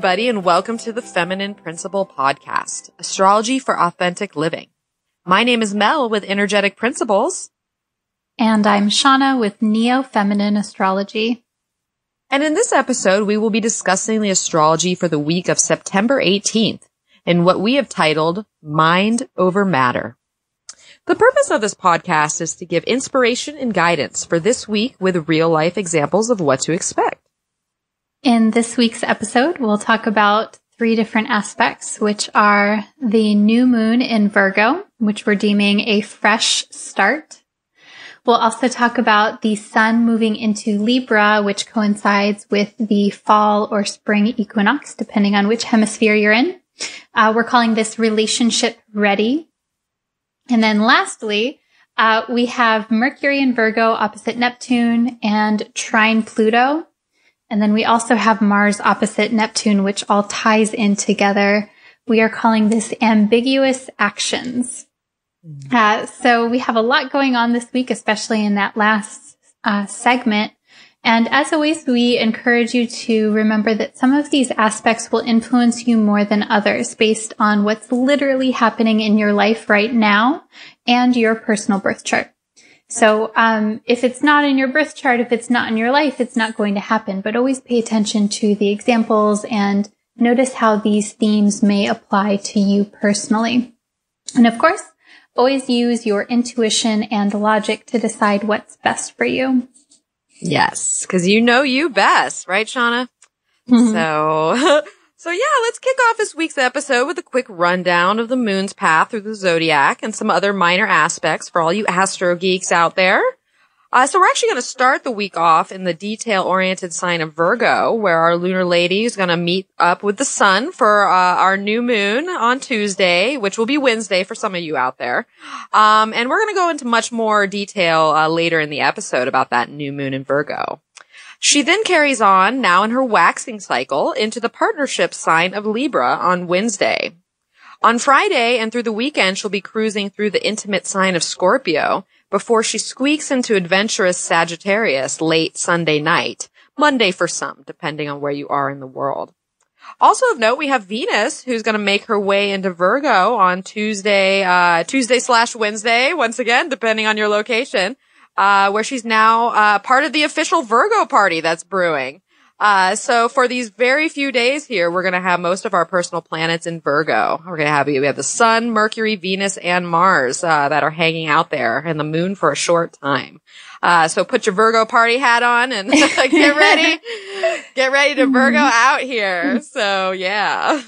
everybody, and welcome to the Feminine Principle Podcast, Astrology for Authentic Living. My name is Mel with Energetic Principles. And I'm Shawna with Neo Feminine Astrology. And in this episode, we will be discussing the astrology for the week of September 18th in what we have titled Mind Over Matter. The purpose of this podcast is to give inspiration and guidance for this week with real-life examples of what to expect. In this week's episode, we'll talk about 3 different aspects, which are the new moon in Virgo, which we're deeming a fresh start. We'll also talk about the sun moving into Libra, which coincides with the fall or spring equinox, depending on which hemisphere you're in. We're calling this relationship ready. And then lastly, we have Mercury in Virgo opposite Neptune and trine Pluto. And then we also have Mars opposite Neptune, which all ties in together. We are calling this ambiguous actions. So we have a lot going on this week, especially in that last segment. And as always, we encourage you to remember that some of these aspects will influence you more than others based on what's literally happening in your life right now and your personal birth chart. So if it's not in your birth chart, if it's not in your life, it's not going to happen. But always pay attention to the examples and notice how these themes may apply to you personally. And of course, always use your intuition and logic to decide what's best for you. Yes, because you know you best, right, Shawna? Mm-hmm. So yeah, let's kick off this week's episode with a quick rundown of the moon's path through the zodiac and some other minor aspects for all you astro geeks out there. So we're actually going to start the week off in the detail-oriented sign of Virgo, where our lunar lady is going to meet up with the sun for our new moon on Tuesday, which will be Wednesday for some of you out there. And we're going to go into much more detail later in the episode about that new moon in Virgo. She then carries on, now in her waxing cycle, into the partnership sign of Libra on Wednesday. On Friday and through the weekend, she'll be cruising through the intimate sign of Scorpio before she squeaks into adventurous Sagittarius late Sunday night, Monday for some, depending on where you are in the world. Also of note, we have Venus, who's going to make her way into Virgo on Tuesday/Wednesday, once again, depending on your location. Where she's now part of the official Virgo party that's brewing. So for these very few days here, we're going to have most of our personal planets in Virgo. We have the Sun, Mercury, Venus, and Mars that are hanging out there, and the Moon for a short time. So put your Virgo party hat on and get ready to Virgo out here. So yeah.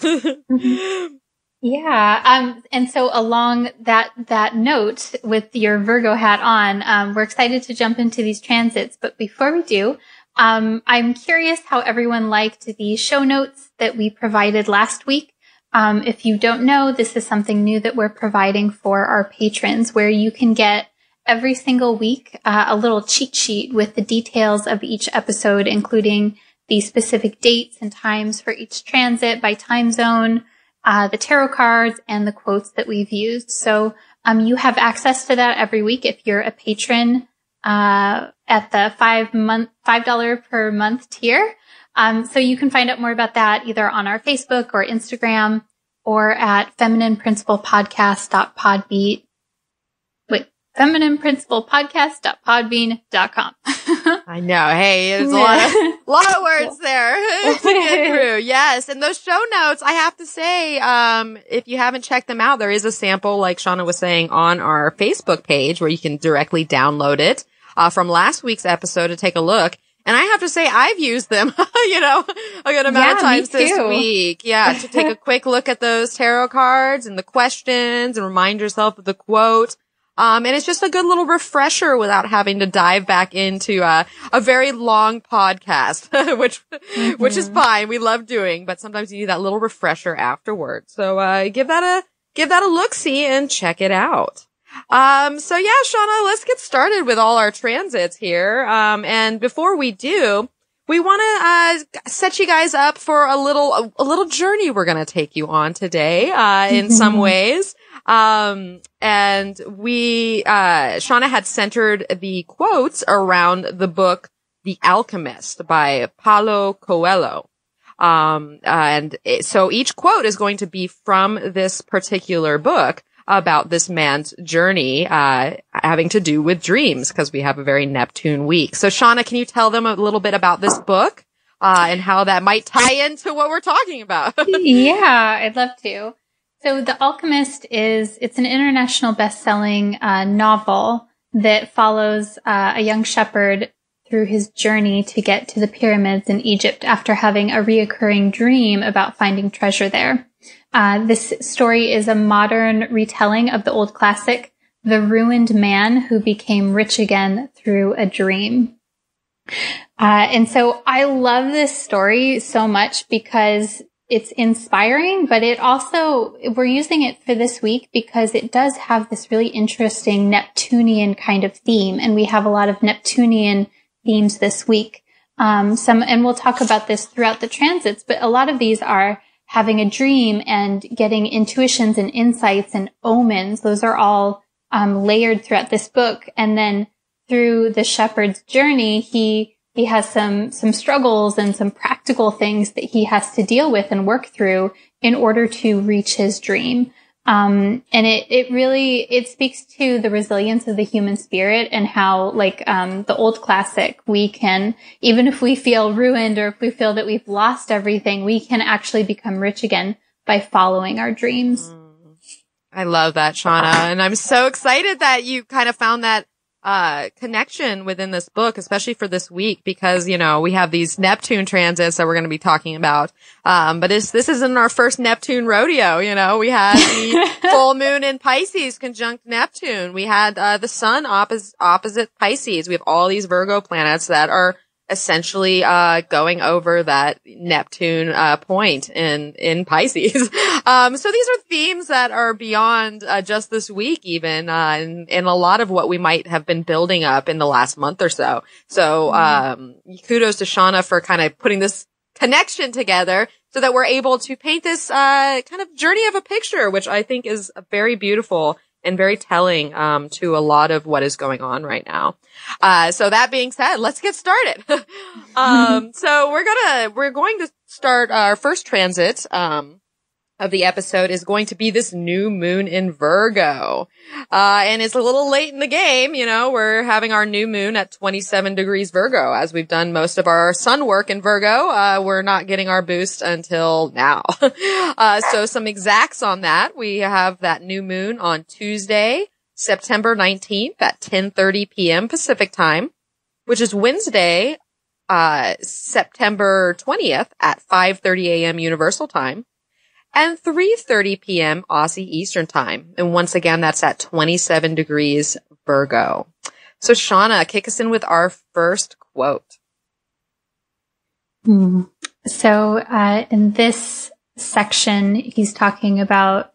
Yeah. And so along that note with your Virgo hat on, we're excited to jump into these transits. But before we do, I'm curious how everyone liked the show notes that we provided last week. If you don't know, this is something new that we're providing for our patrons, where you can get every single week, a little cheat sheet with the details of each episode, including the specific dates and times for each transit by time zone, the tarot cards, and the quotes that we've used. So you have access to that every week if you're a patron at the $5 per month tier. So you can find out more about that either on our Facebook or Instagram or at feminineprinciplepodcast.podbean.com. I know. Hey, there's a lot of words there to get through. Yes. And those show notes, I have to say, if you haven't checked them out, there is a sample, like Shawna was saying, on our Facebook page where you can directly download it, from last week's episode to take a look. And I have to say, I've used them, a good amount of times this week. Yeah. To take a quick look at those tarot cards and the questions and remind yourself of the quote. And it's just a good little refresher without having to dive back into a very long podcast, which is fine. We love doing, but sometimes you need that little refresher afterwards. So give that a look-see and check it out. So yeah, Shawna, let's get started with all our transits here. And before we do, we want to set you guys up for a little journey we're going to take you on today, in some ways. And Shawna had centered the quotes around the book The Alchemist by Paulo Coelho. So each quote is going to be from this particular book about this man's journey, having to do with dreams, because we have a very Neptune week. So Shawna, can you tell them a little bit about this book, and how that might tie into what we're talking about? Yeah, I'd love to. So The Alchemist it's an international best-selling novel that follows a young shepherd through his journey to get to the pyramids in Egypt after having a reoccurring dream about finding treasure there. This story is a modern retelling of the old classic, The Ruined Man Who Became Rich Again Through a Dream. And so I love this story so much because it's inspiring, but it also, we're using it for this week because it does have this really interesting Neptunian kind of theme. And we have a lot of Neptunian themes this week. And we'll talk about this throughout the transits, but a lot of these are having a dream and getting intuitions and insights and omens. Those are all layered throughout this book. And then through the shepherd's journey, he has some struggles and some practical things that he has to deal with and work through in order to reach his dream. And it really speaks to the resilience of the human spirit and how, like, the old classic, we can, even if we feel ruined or if we feel that we've lost everything, we can actually become rich again by following our dreams. I love that, Shawna. And I'm so excited that you kind of found that connection within this book, especially for this week, because, you know, we have these Neptune transits that we're going to be talking about. But this isn't our first Neptune rodeo. You know, we had the full moon in Pisces conjunct Neptune. We had, the sun opposite Pisces. We have all these Virgo planets that are essentially, going over that Neptune, point in Pisces. So these are themes that are beyond, just this week even, and a lot of what we might have been building up in the last month or so. So, kudos to Shawna for kind of putting this connection together so that we're able to paint this, kind of journey of a picture, which I think is very beautiful and very telling, to a lot of what is going on right now. So that being said, let's get started. So we're going to start our first transit, of the episode is going to be this new moon in Virgo. And it's a little late in the game. You know, we're having our new moon at 27 degrees Virgo. As we've done most of our sun work in Virgo, we're not getting our boost until now. So some exacts on that. We have that new moon on Tuesday, September 19th at 10:30 p.m. Pacific time, which is Wednesday, September 20th at 5:30 a.m. Universal time. And 3:30 p.m. Aussie Eastern Time. And once again, that's at 27 degrees Virgo. So Shawna, kick us in with our first quote. So in this section, he's talking about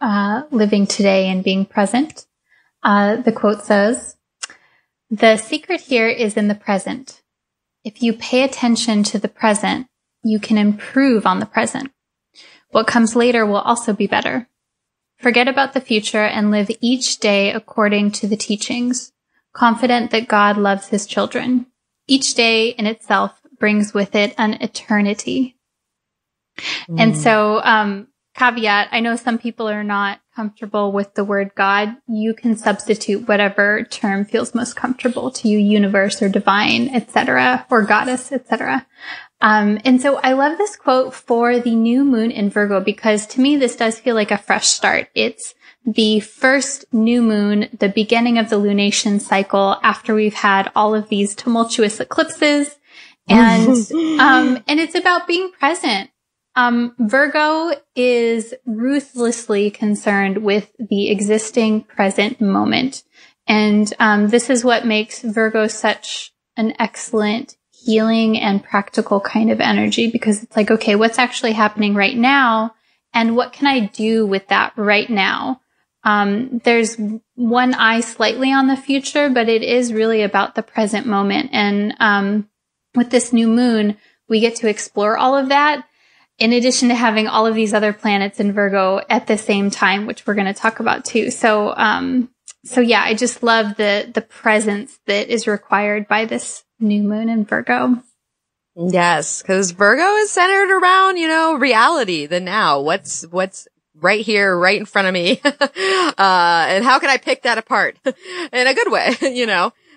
living today and being present. The quote says, "The secret here is in the present. If you pay attention to the present, you can improve on the present. What comes later will also be better. Forget about the future and live each day according to the teachings, confident that God loves his children. Each day in itself brings with it an eternity." And so, caveat, I know some people are not comfortable with the word God. You can substitute whatever term feels most comfortable to you, universe or divine, etc., or goddess, etc. And so I love this quote for the new moon in Virgo because to me, this does feel like a fresh start. It's the first new moon, the beginning of the lunation cycle after we've had all of these tumultuous eclipses. And it's about being present. Virgo is ruthlessly concerned with the existing present moment. And, this is what makes Virgo such an excellent healing and practical kind of energy because it's like, okay, what's actually happening right now? And what can I do with that right now? There's one eye slightly on the future, but it is really about the present moment. And, with this new moon, we get to explore all of that in addition to having all of these other planets in Virgo at the same time, which we're going to talk about too. So yeah, I just love the presence that is required by this new moon in Virgo. Yes, because Virgo is centered around, reality, the now. What's right here, right in front of me? And how can I pick that apart in a good way?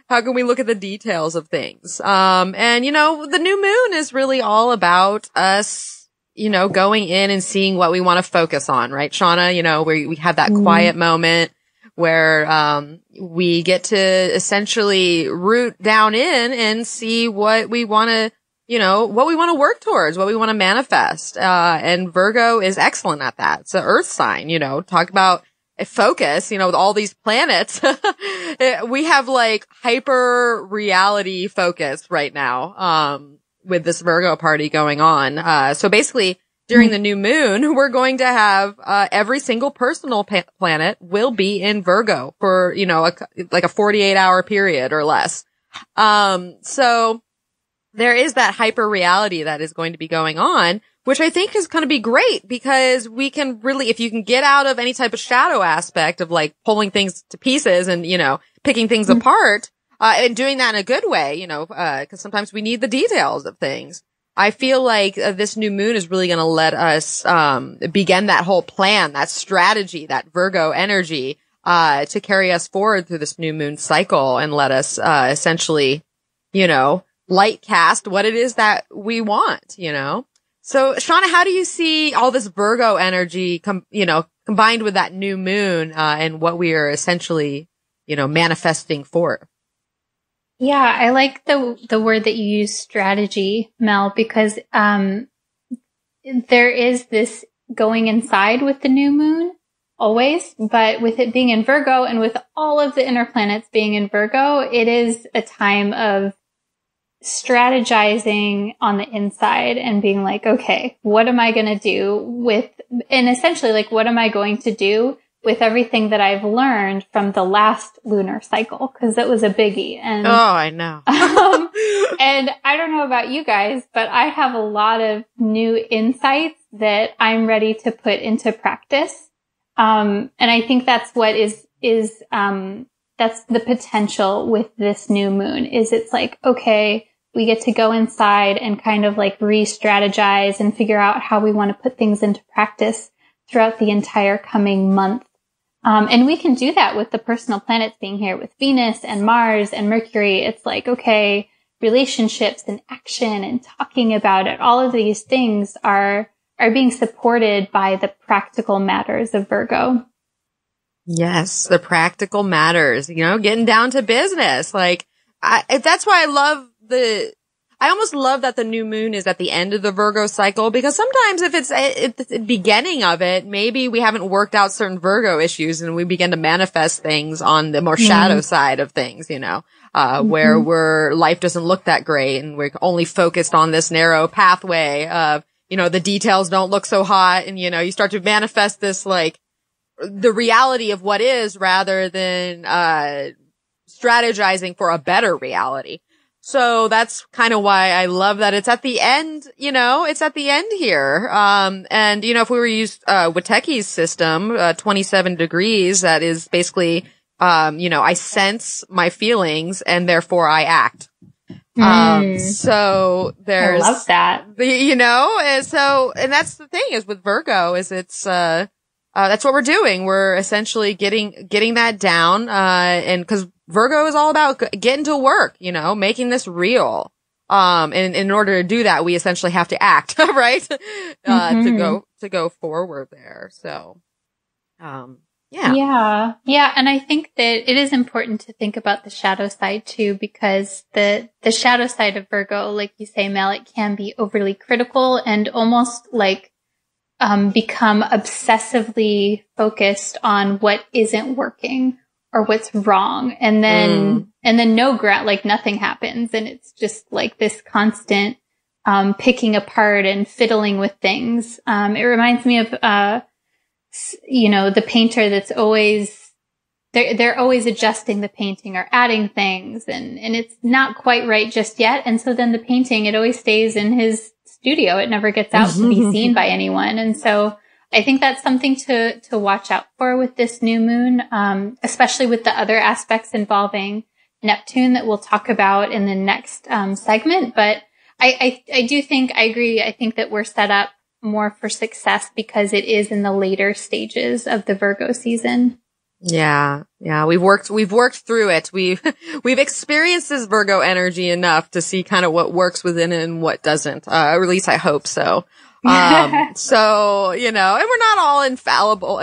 How can we look at the details of things? And the new moon is really all about us, going in and seeing what we want to focus on, right, Shawna? Where we have that quiet moment where, we get to essentially root down in and see what we want to, what we want to work towards, what we want to manifest. And Virgo is excellent at that. It's an earth sign, talk about a focus, with all these planets. We have like hyper reality focus right now, with this Virgo party going on. So basically during the new moon, we're going to have, every single personal planet will be in Virgo for, like a 48-hour period or less. So there is that hyper reality that is going to be going on, which I think is going to be great because we can really, if you can get out of any type of shadow aspect of like pulling things to pieces and, picking things apart, and doing that in a good way, cause sometimes we need the details of things. I feel like this new moon is really going to let us, begin that whole plan, that strategy, that Virgo energy, to carry us forward through this new moon cycle and let us, essentially, light cast what it is that we want, So, Shawna, how do you see all this Virgo energy, combined with that new moon, and what we are essentially, manifesting for? Yeah, I like the word that you use, strategy, Mel, because, there is this going inside with the new moon always, but with it being in Virgo and with all of the inner planets being in Virgo, it is a time of strategizing on the inside and being like, okay, what am I going to do and essentially like, what am I going to do with everything that I've learned from the last lunar cycle? Cause it was a biggie. And, I know. And I don't know about you guys, but I have a lot of new insights that I'm ready to put into practice. And I think that's what that's the potential with this new moon is it's like, okay, we get to go inside and kind of like re-strategize and figure out how we want to put things into practice throughout the entire coming month. And we can do that with the personal planets being here with Venus and Mars and Mercury. It's like, okay, relationships and action and talking about it. All of these things are being supported by the practical matters of Virgo. Yes, the practical matters, getting down to business. Like, that's why I almost love that the new moon is at the end of the Virgo cycle because sometimes if it's at the beginning of it, maybe we haven't worked out certain Virgo issues and we begin to manifest things on the more shadow side of things, where life doesn't look that great and we're only focused on this narrow pathway of, the details don't look so hot and, you start to manifest this like the reality of what is rather than, strategizing for a better reality. So that's kind of why I love that it's at the end, it's at the end here. And, if we were used, Witteki's system, 27 degrees, that is basically, I sense my feelings and therefore I act. So there's, I love that. And that's the thing is with Virgo is it's, that's what we're doing. We're essentially getting that down, and cause Virgo is all about getting to work, making this real. And in order to do that, we essentially have to act, right? To go forward there. So, yeah. Yeah. Yeah. And I think that it is important to think about the shadow side too, because the shadow side of Virgo, like you say, Mel, it can be overly critical and almost like, become obsessively focused on what isn't working or what's wrong. And then like nothing happens. And it's just like this constant, picking apart and fiddling with things. It reminds me of, the painter that's always, they're always adjusting the painting or adding things and it's not quite right just yet. And so then the painting, it always stays in his studio. It never gets out to be seen by anyone. And so I think that's something to watch out for with this new moon, especially with the other aspects involving Neptune that we'll talk about in the next segment. But I do think, I agree. I think that we're set up more for success because it is in the later stages of the Virgo season. Yeah. Yeah. We've worked through it. We've experienced this Virgo energy enough to see kind of what works within it and what doesn't. Or at least I hope so. So, you know, and we're not all infallible.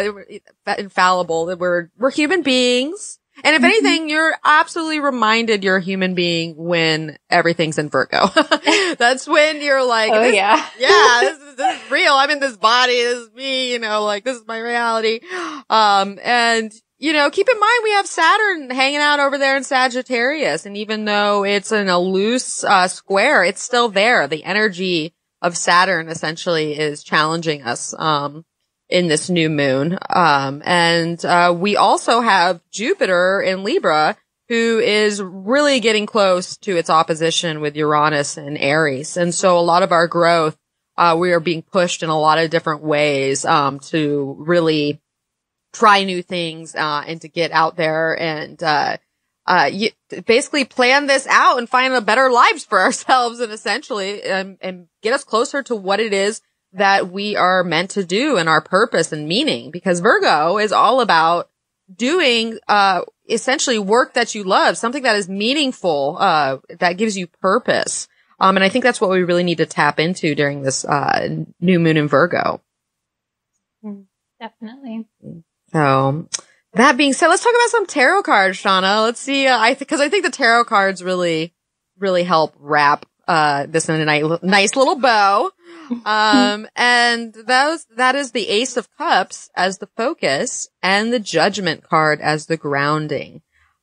We're human beings. And if anything, you're absolutely reminded you're a human being when everything's in Virgo. That's when you're like, oh, this is real. I'm in this body. This is me, you know, like this is my reality. And, you know, keep in mind we have Saturn hanging out over there in Sagittarius. And even though it's in a loose, square, it's still there. The energy of Saturn essentially is challenging us, in this new moon. We also have Jupiter in Libra, who is really getting close to its opposition with Uranus and Aries. And so a lot of our growth, we are being pushed in a lot of different ways, to really try new things, and to get out there and, basically plan this out and find a better lives for ourselves and essentially, and get us closer to what it is that we are meant to do and our purpose and meaning, because Virgo is all about doing, essentially work that you love, something that is meaningful, that gives you purpose. And I think that's what we really need to tap into during this, new moon in Virgo. Definitely. So that being said, let's talk about some tarot cards, Shawna. Let's see, because I think the tarot cards really help wrap, this in a nice little bow. And that is the Ace of Cups as the focus and the Judgment card as the grounding.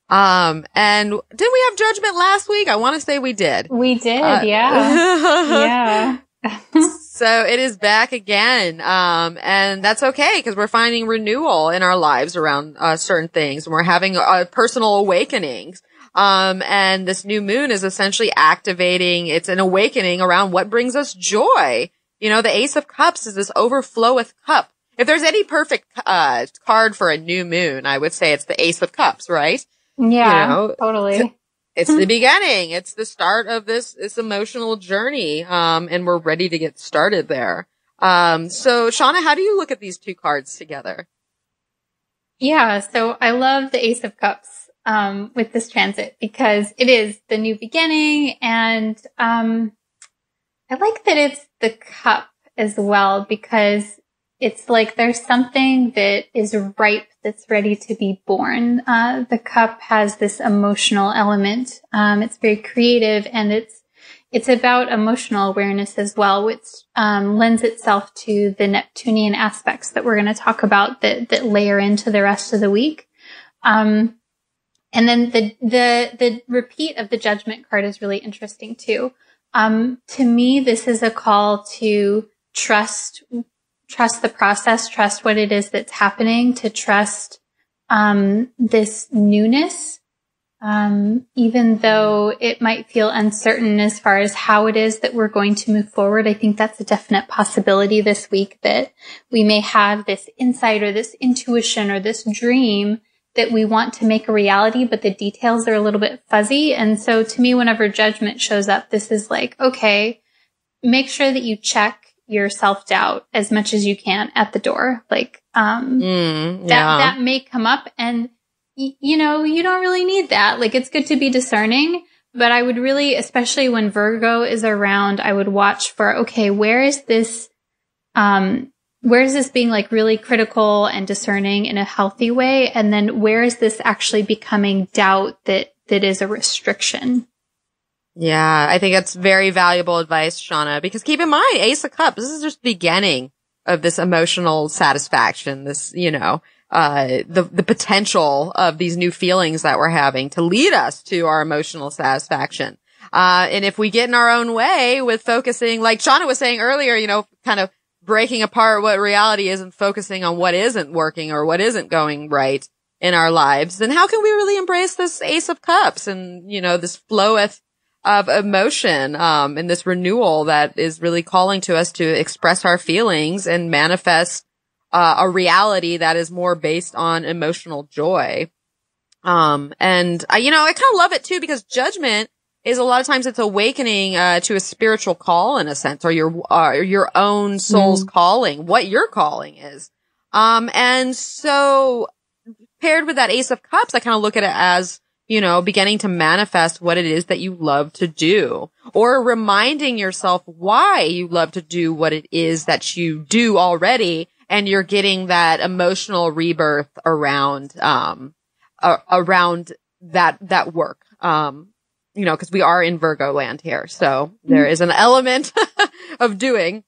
And didn't we have Judgment last week? I want to say we did. We did, yeah. Yeah. So it is back again. And that's okay because we're finding renewal in our lives around, certain things, and we're having, personal awakenings. And this new moon is essentially activating, it's an awakening around what brings us joy. You know, the Ace of Cups is this overfloweth cup. If there's any perfect, card for a new moon, I would say it's the Ace of Cups, right? Yeah, you know, totally. It's the beginning. It's the start of this emotional journey. And we're ready to get started there. So Shawna, how do you look at these two cards together? Yeah. So I love the Ace of Cups, with this transit because it is the new beginning. And, I like that it's the cup as well because it's like there's something that is ripe that's ready to be born. The cup has this emotional element. It's very creative and it's about emotional awareness as well, which lends itself to the Neptunian aspects that we're going to talk about that layer into the rest of the week. And then the repeat of the Judgment card is really interesting too. To me, this is a call to trust the process, trust what it is that's happening, to trust, this newness, even though it might feel uncertain as far as how it is that we're going to move forward. I think that's a definite possibility this week that we may have this insight or this intuition or this dream that we want to make a reality, but the details are a little bit fuzzy. And so to me, whenever Judgment shows up, this is like, okay, make sure that you check your self-doubt as much as you can at the door. Like, that may come up and, you know, you don't really need that. Like, it's good to be discerning, but I would really, especially when Virgo is around, I would watch for, okay, where is this being like really critical and discerning in a healthy way? And then where is this actually becoming doubt that is a restriction? Yeah, I think that's very valuable advice, Shawna, because keep in mind, Ace of Cups, this is just the beginning of this emotional satisfaction, this, you know, the potential of these new feelings that we're having to lead us to our emotional satisfaction. And if we get in our own way with focusing, like Shawna was saying earlier, you know, kind of breaking apart what reality is and focusing on what isn't working or what isn't going right in our lives, then how can we really embrace this Ace of Cups and, you know, this floweth of emotion, and this renewal that is really calling to us to express our feelings and manifest, a reality that is more based on emotional joy. And I kind of love it too, because Judgment is a lot of times it's awakening to a spiritual call in a sense, or your own soul's calling, what your calling is. And so paired with that Ace of Cups, I kind of look at it as, you know, beginning to manifest what it is that you love to do, or reminding yourself why you love to do what it is that you do already. And you're getting that emotional rebirth around that work. You know, cause we are in Virgo land here. So there is an element of doing.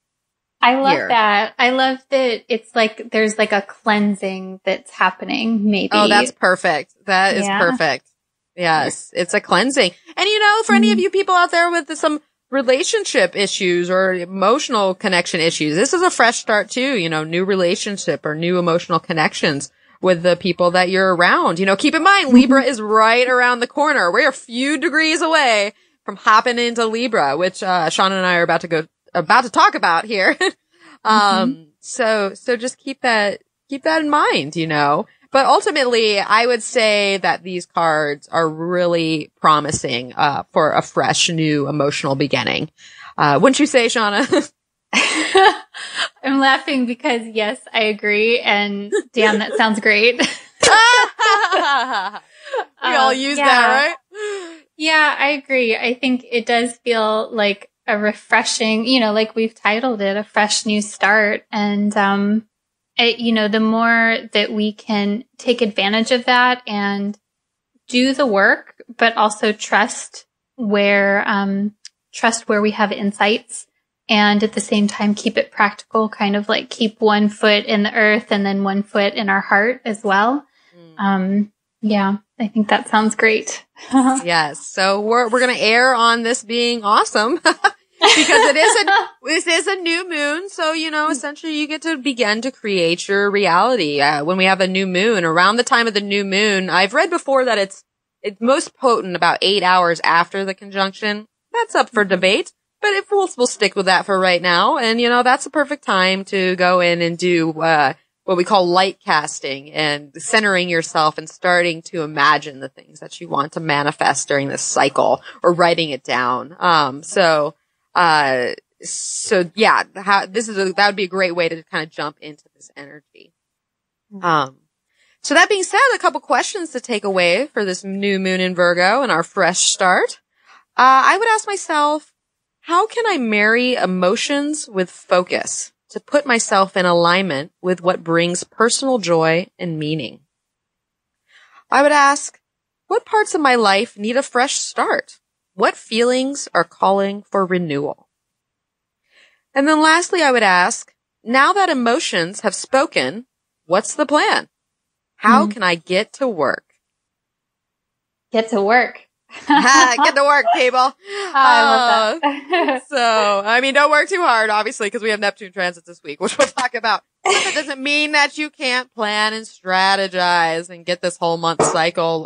I love that. I love that it's like, there's like a cleansing that's happening, maybe. Oh, that's perfect. That is perfect. Yes. It's a cleansing. And you know, for any of you people out there with some relationship issues or emotional connection issues, this is a fresh start too, you know, new relationship or new emotional connections with the people that you're around. You know, keep in mind, Libra is right around the corner. We're a few degrees away from hopping into Libra, which, Shawna and I are about to talk about here. So just keep that in mind, you know. But ultimately, I would say that these cards are really promising, for a fresh, new emotional beginning. Wouldn't you say, Shawna? I'm laughing because yes, I agree. And damn, that sounds great. We all use that, right? Yeah, I agree. I think it does feel like a refreshing, you know, like we've titled it, a fresh new start. And, you know, the more that we can take advantage of that and do the work, but also trust where we have insights, and at the same time keep it practical, kind of like keep one foot in the earth and then one foot in our heart as well. Yeah, I think that sounds great. Yes. So we're going to err on this being awesome because this is a new moon. So, you know, essentially you get to begin to create your reality. When we have a new moon, around the time of the new moon, I've read before that it's most potent about 8 hours after the conjunction. That's up for debate, but if we'll stick with that for right now. And, you know, that's the perfect time to go in and do, what we call light casting and centering yourself and starting to imagine the things that you want to manifest during this cycle, or writing it down. So yeah, that would be a great way to kind of jump into this energy. So that being said, a couple questions to take away for this new moon in Virgo and our fresh start. I would ask myself, how can I marry emotions with focus to put myself in alignment with what brings personal joy and meaning? I would ask, what parts of my life need a fresh start? What feelings are calling for renewal? And then lastly, I would ask, now that emotions have spoken, what's the plan? How can I get to work? Get to work. Get to work, people. I love that. So, I mean, don't work too hard, obviously, because we have Neptune transits this week, which we'll talk about. But that doesn't mean that you can't plan and strategize and get this whole month cycle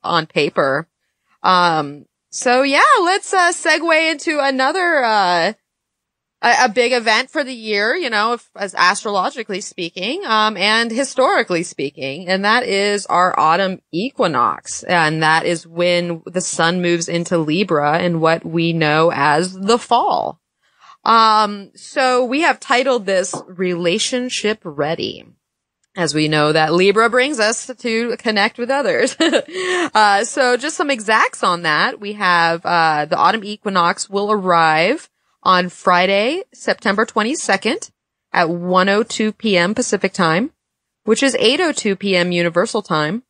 on paper. So yeah, let's segue into another a big event for the year, you know, as astrologically speaking, and historically speaking, and that is our autumn equinox. And that is when the sun moves into Libra in what we know as the fall. So we have titled this Relationship Ready, as we know that Libra brings us to connect with others. So just some exacts on that. We have, the autumn equinox will arrive on Friday, September 22nd at 1:02 p.m. Pacific time, which is 8:02 p.m. Universal time,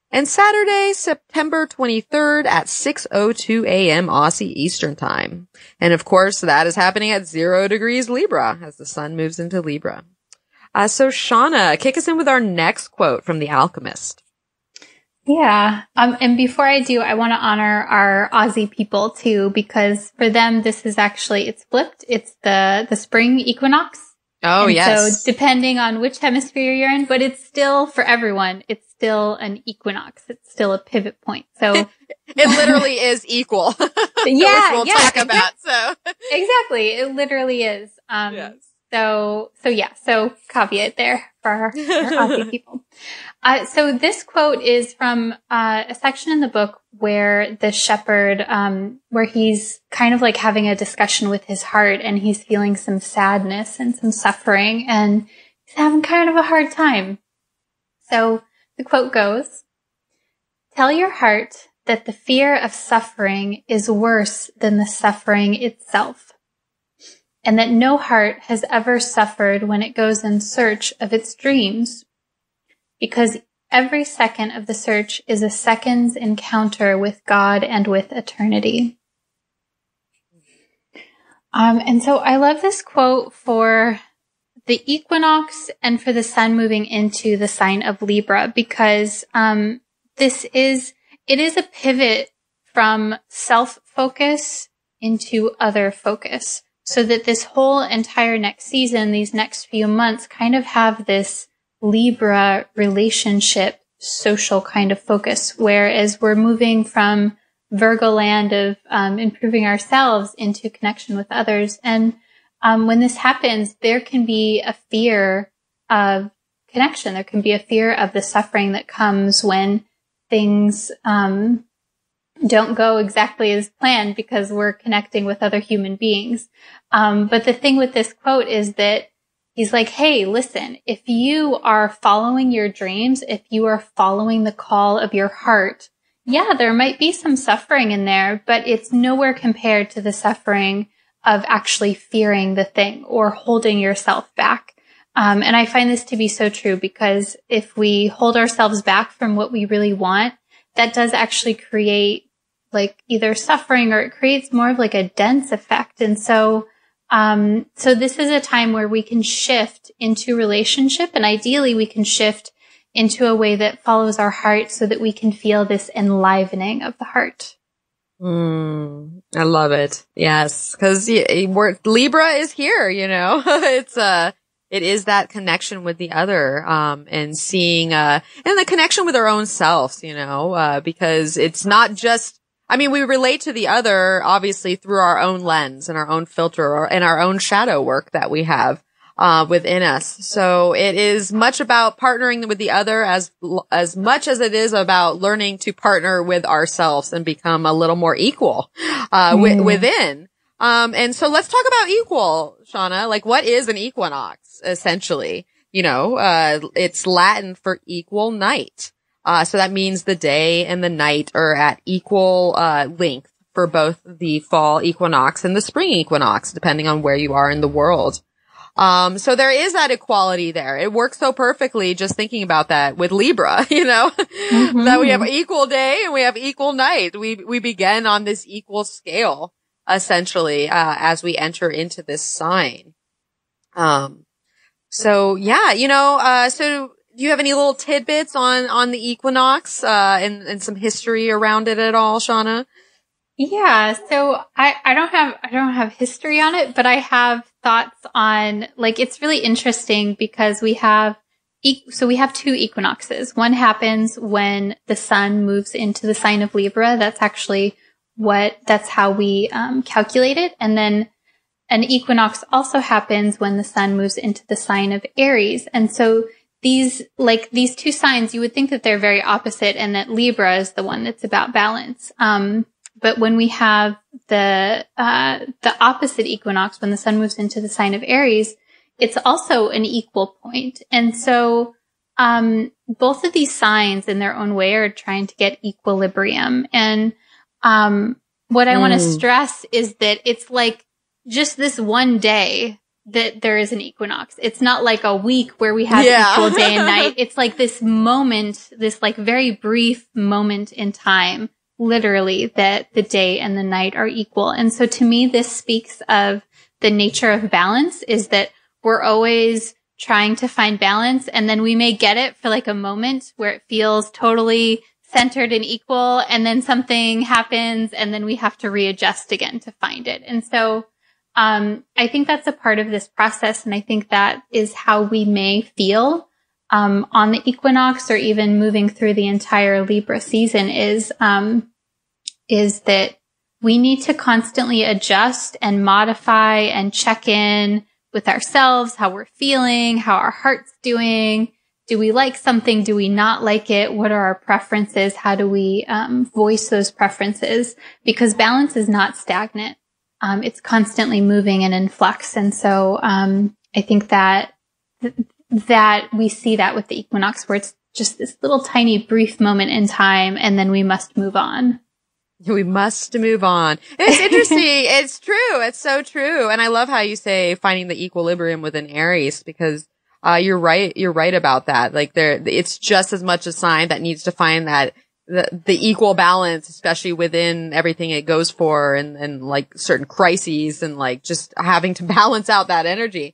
and Saturday, September 23rd at 6:02 a.m. Aussie Eastern time. And of course, that is happening at 0 degrees Libra as the sun moves into Libra. So Shawna, kick us in with our next quote from The Alchemist. Yeah. And before I do, I want to honor our Aussie people too, because for them, this is actually, it's flipped. It's the spring equinox. Oh, and yes. So depending on which hemisphere you're in, but it's still for everyone, it's still an equinox. It's still a pivot point. So it literally is equal. Yeah. Which we'll talk about. So exactly. It literally is. Yes. So caveat there for our Aussie people. So this quote is from a section in the book where the shepherd, where he's kind of like having a discussion with his heart, and he's feeling some sadness and some suffering, and he's having kind of a hard time. So the quote goes, "Tell your heart that the fear of suffering is worse than the suffering itself, and that no heart has ever suffered when it goes in search of its dreams, because every second of the search is a second's encounter with God and with eternity." And so I love this quote for the equinox and for the sun moving into the sign of Libra, because it is a pivot from self-focus into other focus, so that this whole entire next season, these next few months, kind of have this Libra relationship, social kind of focus, whereas we're moving from Virgo land of improving ourselves into connection with others. And when this happens, there can be a fear of connection. There can be a fear of the suffering that comes when things don't go exactly as planned, because we're connecting with other human beings. But the thing with this quote is that he's like, hey, listen, if you are following your dreams, if you are following the call of your heart, yeah, there might be some suffering in there, but it's nowhere compared to the suffering of actually fearing the thing or holding yourself back. And I find this to be so true, because if we hold ourselves back from what we really want, that does actually create like either suffering, or it creates more of like a dense effect. And so this is a time where we can shift into relationship, and ideally we can shift into a way that follows our heart, so that we can feel this enlivening of the heart. I love it. Yes. Cause Libra is here, you know, it is that connection with the other, and seeing, and the connection with our own selves, you know, because it's not just, I mean, we relate to the other, obviously, through our own lens and our own filter and our own shadow work that we have, within us. So it is much about partnering with the other as much as it is about learning to partner with ourselves and become a little more equal, within. And so let's talk about equal, Shawna. Like, what is an equinox, essentially? You know, it's Latin for equal night. So that means the day and the night are at equal, length for both the fall equinox and the spring equinox, depending on where you are in the world. So there is that equality there. It works so perfectly just thinking about that with Libra, you know, that we have equal day and we have equal night. We begin on this equal scale, essentially, as we enter into this sign. So yeah, you know, so do you have any little tidbits on the equinox, and some history around it at all, Shawna? Yeah. So I don't have history on it, but I have thoughts on, like, it's really interesting because we have two equinoxes. One happens when the sun moves into the sign of Libra. That's actually that's how we calculate it. And then an equinox also happens when the sun moves into the sign of Aries. And so these two signs, you would think that they're very opposite and that Libra is the one that's about balance. But when we have the opposite equinox, when the sun moves into the sign of Aries, it's also an equal point. And so, both of these signs in their own way are trying to get equilibrium. And, what I want to stress is that it's like just this one day that there is an equinox. It's not like a week where we have equal day and night. It's like this moment, this like very brief moment in time, literally, that the day and the night are equal. And so to me, this speaks of the nature of balance, is that we're always trying to find balance, and then we may get it for like a moment where it feels totally centered and equal, and then something happens and then we have to readjust again to find it. And so I think that's a part of this process, and I think that is how we may feel on the equinox, or even moving through the entire Libra season, is that we need to constantly adjust and modify and check in with ourselves, how we're feeling, how our heart's doing. Do we like something? Do we not like it? What are our preferences? How do we voice those preferences? Because balance is not stagnant. It's constantly moving and in flux. And so I think that we see that with the equinox, where it's just this little tiny brief moment in time, and then we must move on. We must move on. It's interesting. It's true. It's so true. And I love how you say finding the equilibrium within Aries, because you're right. You're right about that. Like it's just as much a sign that needs to find that the equal balance, especially within everything it goes for, and like certain crises, and like just having to balance out that energy.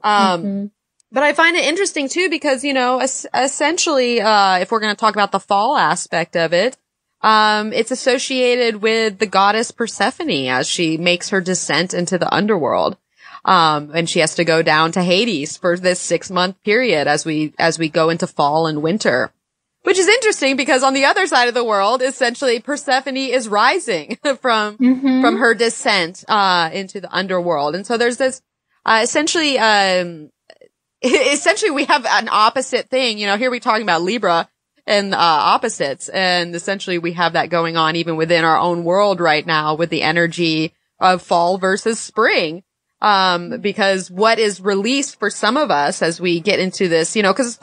But I find it interesting too, because, essentially, if we're going to talk about the fall aspect of it, it's associated with the goddess Persephone as she makes her descent into the underworld. And she has to go down to Hades for this 6-month period as we go into fall and winter. Which is interesting, because on the other side of the world, essentially Persephone is rising from her descent, into the underworld. And so there's this, essentially we have an opposite thing. Here we're talking about Libra and, opposites. And essentially we have that going on even within our own world right now with the energy of fall versus spring. Because what is released for some of us as we get into this, cause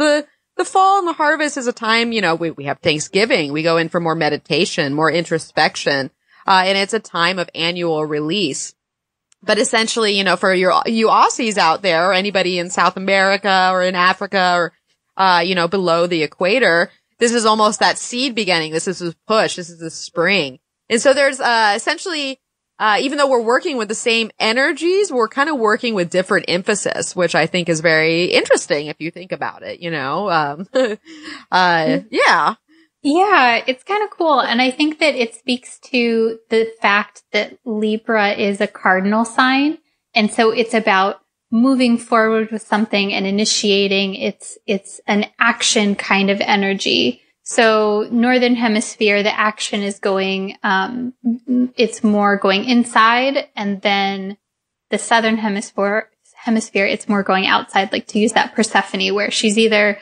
the fall and the harvest is a time, we have Thanksgiving. We go in for more meditation, more introspection. And it's a time of annual release. But essentially, for you Aussies out there, or anybody in South America or in Africa or, below the equator, this is almost that seed beginning. This is a push. This is the spring. And so there's, essentially, even though we're working with the same energies, we're kind of working with different emphasis, which I think is very interesting if you think about it, yeah. Yeah, it's kind of cool. And I think that it speaks to the fact that Libra is a cardinal sign. And so it's about moving forward with something and initiating. It's an action kind of energy. So Northern Hemisphere, the action is going, it's more going inside. And then the Southern Hemisphere, it's more going outside, like to use that Persephone, where she's either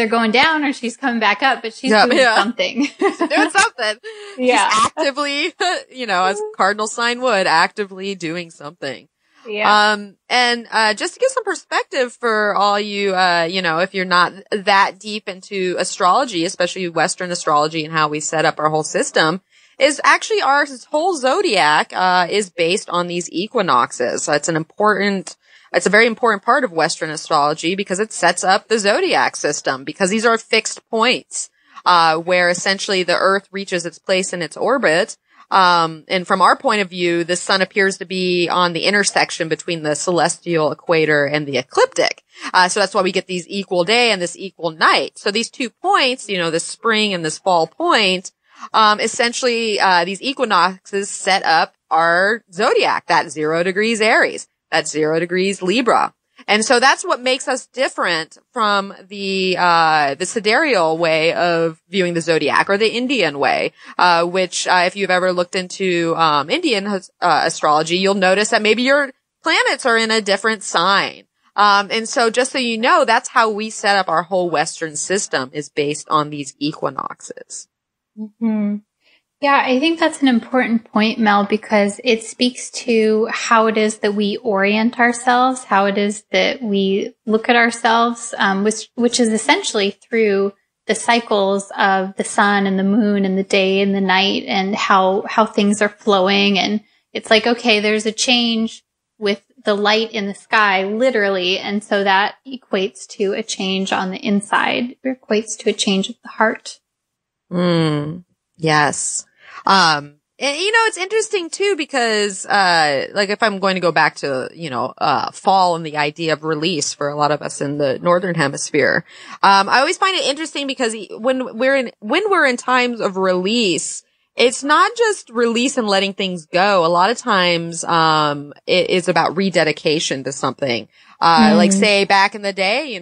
going down or she's coming back up, but she's doing something. She's doing something. Yeah. She's actively, as cardinal sign would, actively doing something. Yeah. And just to give some perspective for all you, if you're not that deep into astrology, especially Western astrology and how we set up our whole system, is actually our whole zodiac, is based on these equinoxes. So it's a very important part of Western astrology, because it sets up the zodiac system, because these are fixed points, where essentially the Earth reaches its place in its orbit. And from our point of view, the sun appears to be on the intersection between the celestial equator and the ecliptic. So that's why we get these equal day and this equal night. So these 2 points, this spring and this fall point, essentially, these equinoxes set up our zodiac, that 0 degrees Aries, that 0 degrees Libra. And so that's what makes us different from the sidereal way of viewing the zodiac, or the Indian way, which, if you've ever looked into, Indian, astrology, you'll notice that maybe your planets are in a different sign. And so just so you know, that's how we set up our whole Western system, is based on these equinoxes. Mm-hmm. Yeah, I think that's an important point, Mel, because it speaks to how it is that we orient ourselves, how it is that we look at ourselves, which is essentially through the cycles of the sun and the moon and the day and the night, and how things are flowing. And it's like, okay, there's a change with the light in the sky, literally. And so that equates to a change on the inside, or equates to a change of the heart. Yes. And, it's interesting too, because, like if I'm going to go back to, fall and the idea of release for a lot of us in the Northern Hemisphere, I always find it interesting, because when we're in times of release, it's not just release and letting things go. A lot of times, it is about rededication to something. Like say back in the day,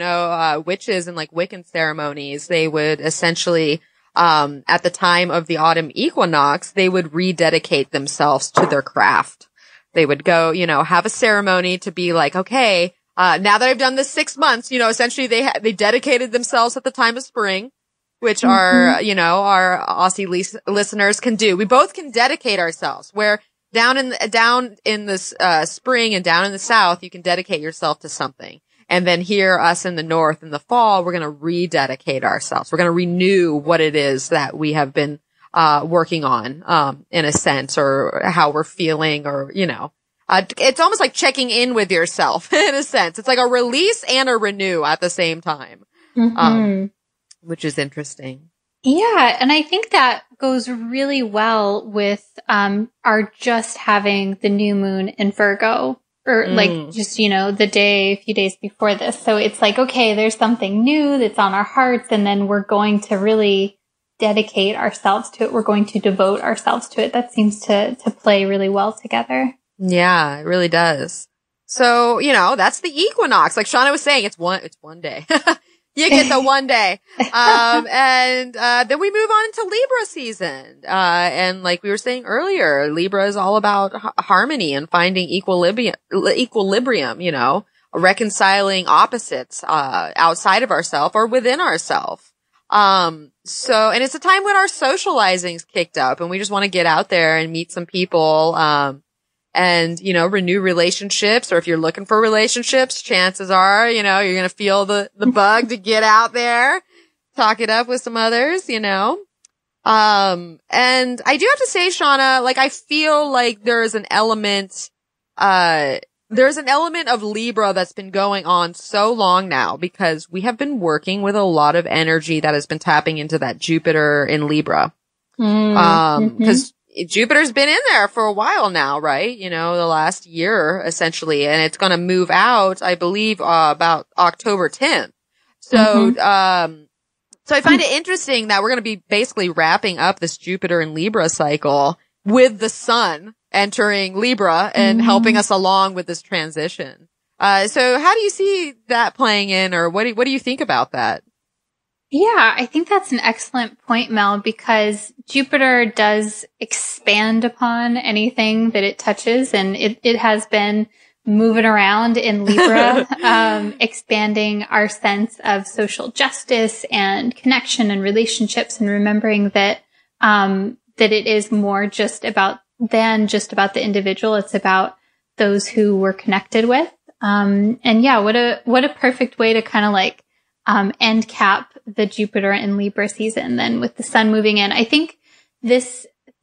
witches and like Wiccan ceremonies, they would essentially, at the time of the autumn equinox, they would rededicate themselves to their craft. They would go, have a ceremony to be like, okay, Now that I've done this 6 months, essentially they dedicated themselves at the time of spring, which our Aussie listeners can do. We both can dedicate ourselves, where down in the spring and down in the south, you can dedicate yourself to something. And then here, us in the north in the fall, we're going to rededicate ourselves. We're going to renew what it is that we have been working on, in a sense, or how we're feeling, or, it's almost like checking in with yourself in a sense. It's like a release and a renew at the same time, which is interesting. Yeah. And I think that goes really well with, our just having the new moon in Virgo, or like just, a few days before this. So it's like, okay, there's something new that's on our hearts, and then we're going to really dedicate ourselves to it. We're going to devote ourselves to it. That seems to play really well together. Yeah, it really does. So, that's the equinox. Like Shawna was saying, it's one day. You get the one day. And then we move on to Libra season. And like we were saying earlier, Libra is all about harmony and finding equilibrium, reconciling opposites, outside of ourselves or within ourselves. And it's a time when our socializing's kicked up and we just want to get out there and meet some people, and, renew relationships. Or if you're looking for relationships, chances are, you're going to feel the bug to get out there, talk it up with some others, And I do have to say, Shawna, like, I feel like there's an element of Libra that's been going on so long now, because we have been working with a lot of energy that has been tapping into that Jupiter in Libra. Cause Jupiter's been in there for a while now, right? The last year, essentially. And it's going to move out, I believe, about October 10th. So, so I find it interesting that we're going to be basically wrapping up this Jupiter and Libra cycle with the sun entering Libra and helping us along with this transition. So how do you see that playing in, or what do you think about that? Yeah, I think that's an excellent point, Mel, because Jupiter does expand upon anything that it touches, and it has been moving around in Libra, expanding our sense of social justice and connection and relationships, and remembering that it is more than just about the individual. It's about those who we're connected with. And yeah, what a perfect way to kind of like end cap the Jupiter and Libra season then with the sun moving in. I think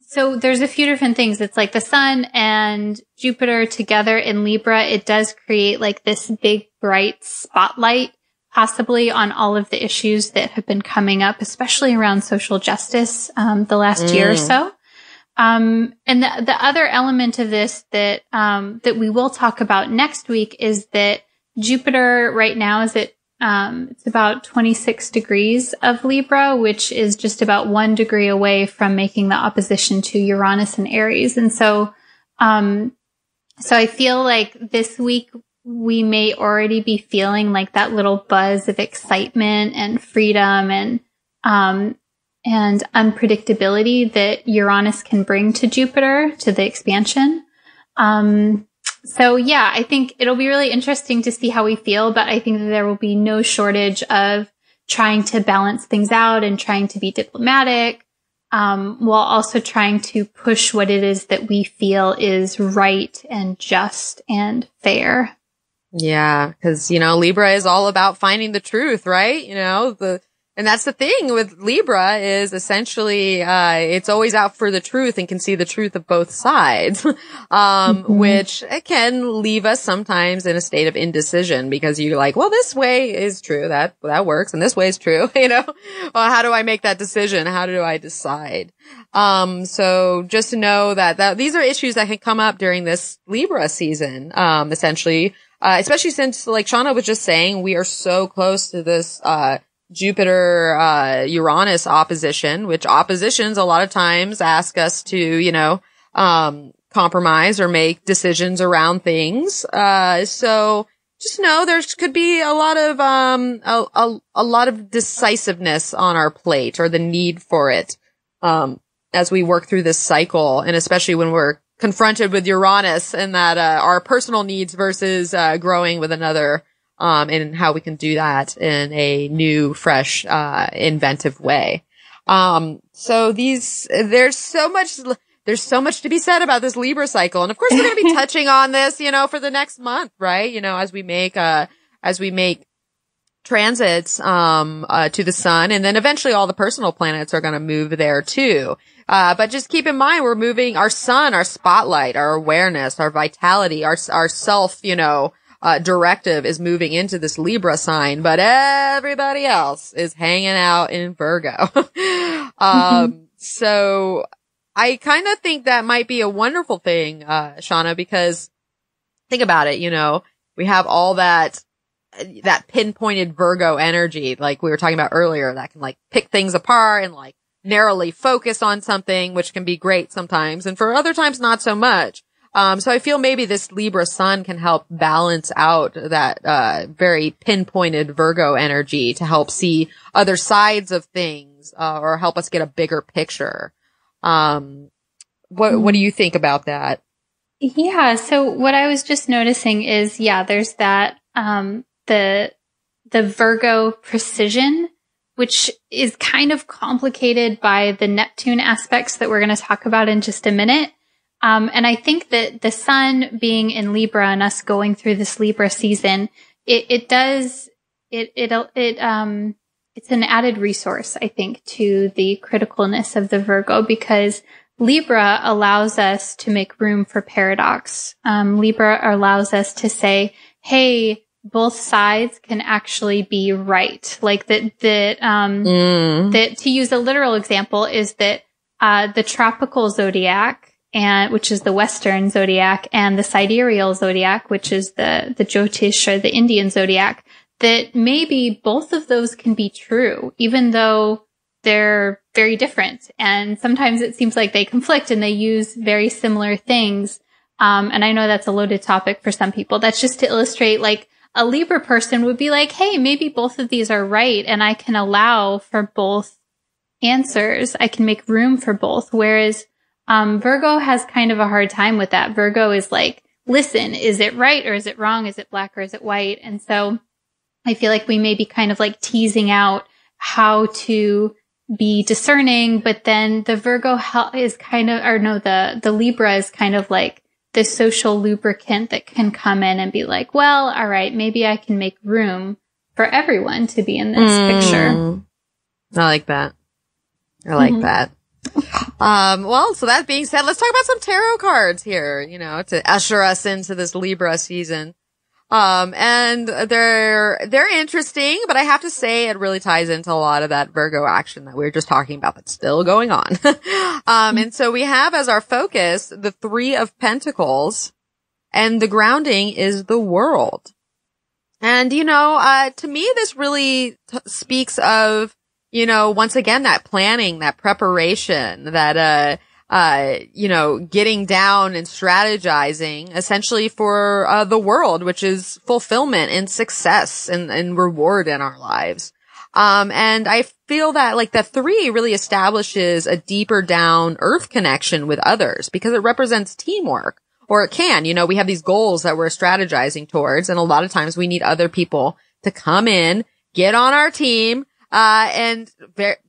so there's a few different things. It's like the sun and Jupiter together in Libra. It does create like this big bright spotlight possibly on all of the issues that have been coming up, especially around social justice, the last year or so. And the other element of this that we will talk about next week is that Jupiter right now is at it's about 26 degrees of Libra, which is just about 1 degree away from making the opposition to Uranus and Aries. And so I feel like this week we may already be feeling like that little buzz of excitement and freedom and unpredictability that Uranus can bring to Jupiter, to the expansion. So yeah, I think it'll be really interesting to see how we feel, but I think that there will be no shortage of trying to balance things out and trying to be diplomatic, while also trying to push what it is that we feel is right and just and fair. Yeah, because, Libra is all about finding the truth, right? And that's the thing with Libra is essentially, it's always out for the truth and can see the truth of both sides, which can leave us sometimes in a state of indecision because you're like, well, this way is true. That works. And this way is true. Well, how do I make that decision? How do I decide? So just to know that these are issues that can come up during this Libra season, essentially, especially since, like Shawna was just saying, we are so close to this, Jupiter, Uranus opposition, which oppositions a lot of times ask us to, compromise or make decisions around things. So just know there could be a lot of decisiveness on our plate, or the need for it, as we work through this cycle. And especially when we're confronted with Uranus and that, our personal needs versus, growing with another, and how we can do that in a new, fresh, inventive way. So there's so much to be said about this Libra cycle. And of course, we're going to be touching on this, for the next month, right? As we make transits, to the sun, and then eventually all the personal planets are going to move there too. But just keep in mind, we're moving our sun, our spotlight, our awareness, our vitality, our self, directive is moving into this Libra sign, but everybody else is hanging out in Virgo. So I kind of think that might be a wonderful thing, Shawna, because think about it, we have all that pinpointed Virgo energy, like we were talking about earlier, that can like pick things apart and like narrowly focus on something, which can be great sometimes. And for other times, not so much. So I feel maybe this Libra sun can help balance out that, very pinpointed Virgo energy to help see other sides of things, or help us get a bigger picture. What do you think about that? Yeah. So what I was just noticing is, there's that, the Virgo precision, which is kind of complicated by the Neptune aspects that we're going to talk about in just a minute. And I think that the sun being in Libra and us going through this Libra season, it's an added resource, I think, to the criticalness of the Virgo, because Libra allows us to make room for paradox. Libra allows us to say, hey, both sides can actually be right. Like that, to use a literal example is that, the tropical zodiac, which is the Western zodiac, and the sidereal zodiac, which is the Jyotish or the Indian zodiac, that maybe both of those can be true, even though they're very different. And sometimes it seems like they conflict and they use very similar things. And I know that's a loaded topic for some people. That's just to illustrate, like, a Libra person would be like, hey, maybe both of these are right, and I can allow for both answers. I can make room for both. Whereas Virgo has kind of a hard time with that. Virgo is like, listen, is it right or is it wrong? Is it black or is it white? And so I feel like we may be kind of like teasing out how to be discerning, but then the Virgo is kind of, or no, the Libra is kind of like the social lubricant that can come in and be like, well, all right, maybe I can make room for everyone to be in this picture. I like that. I like that. Well, so that being said, let's talk about some tarot cards here, to usher us into this Libra season. And they're interesting, but I have to say it really ties into a lot of that Virgo action that we were just talking about that's still going on. And so we have as our focus the Three of Pentacles, and the grounding is the World. And, to me, this really speaks of, once again, that planning, that preparation, that, getting down and strategizing essentially for, the world, which is fulfillment and success and reward in our lives. And I feel that like the three really establishes a deeper down earth connection with others because it represents teamwork, or it can, we have these goals that we're strategizing towards. And a lot of times we need other people to come in, get on our team, and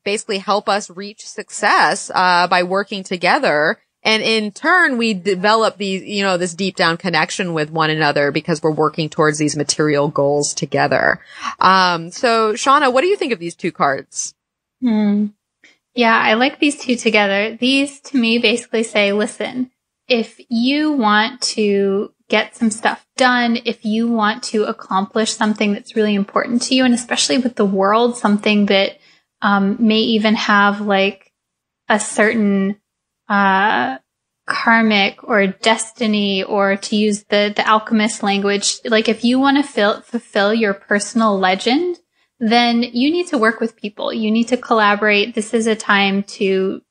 basically help us reach success, by working together. And in turn, we develop these, this deep down connection with one another because we're working towards these material goals together. So Shawna, what do you think of these two cards? Yeah, I like these two together. These to me basically say, listen, if you want to get some stuff done, if you want to accomplish something that's really important to you, and especially with the world, something that may even have like a certain karmic or destiny, or to use the alchemist language, like if you want to fulfill your personal legend, then you need to work with people. You need to collaborate. This is a time to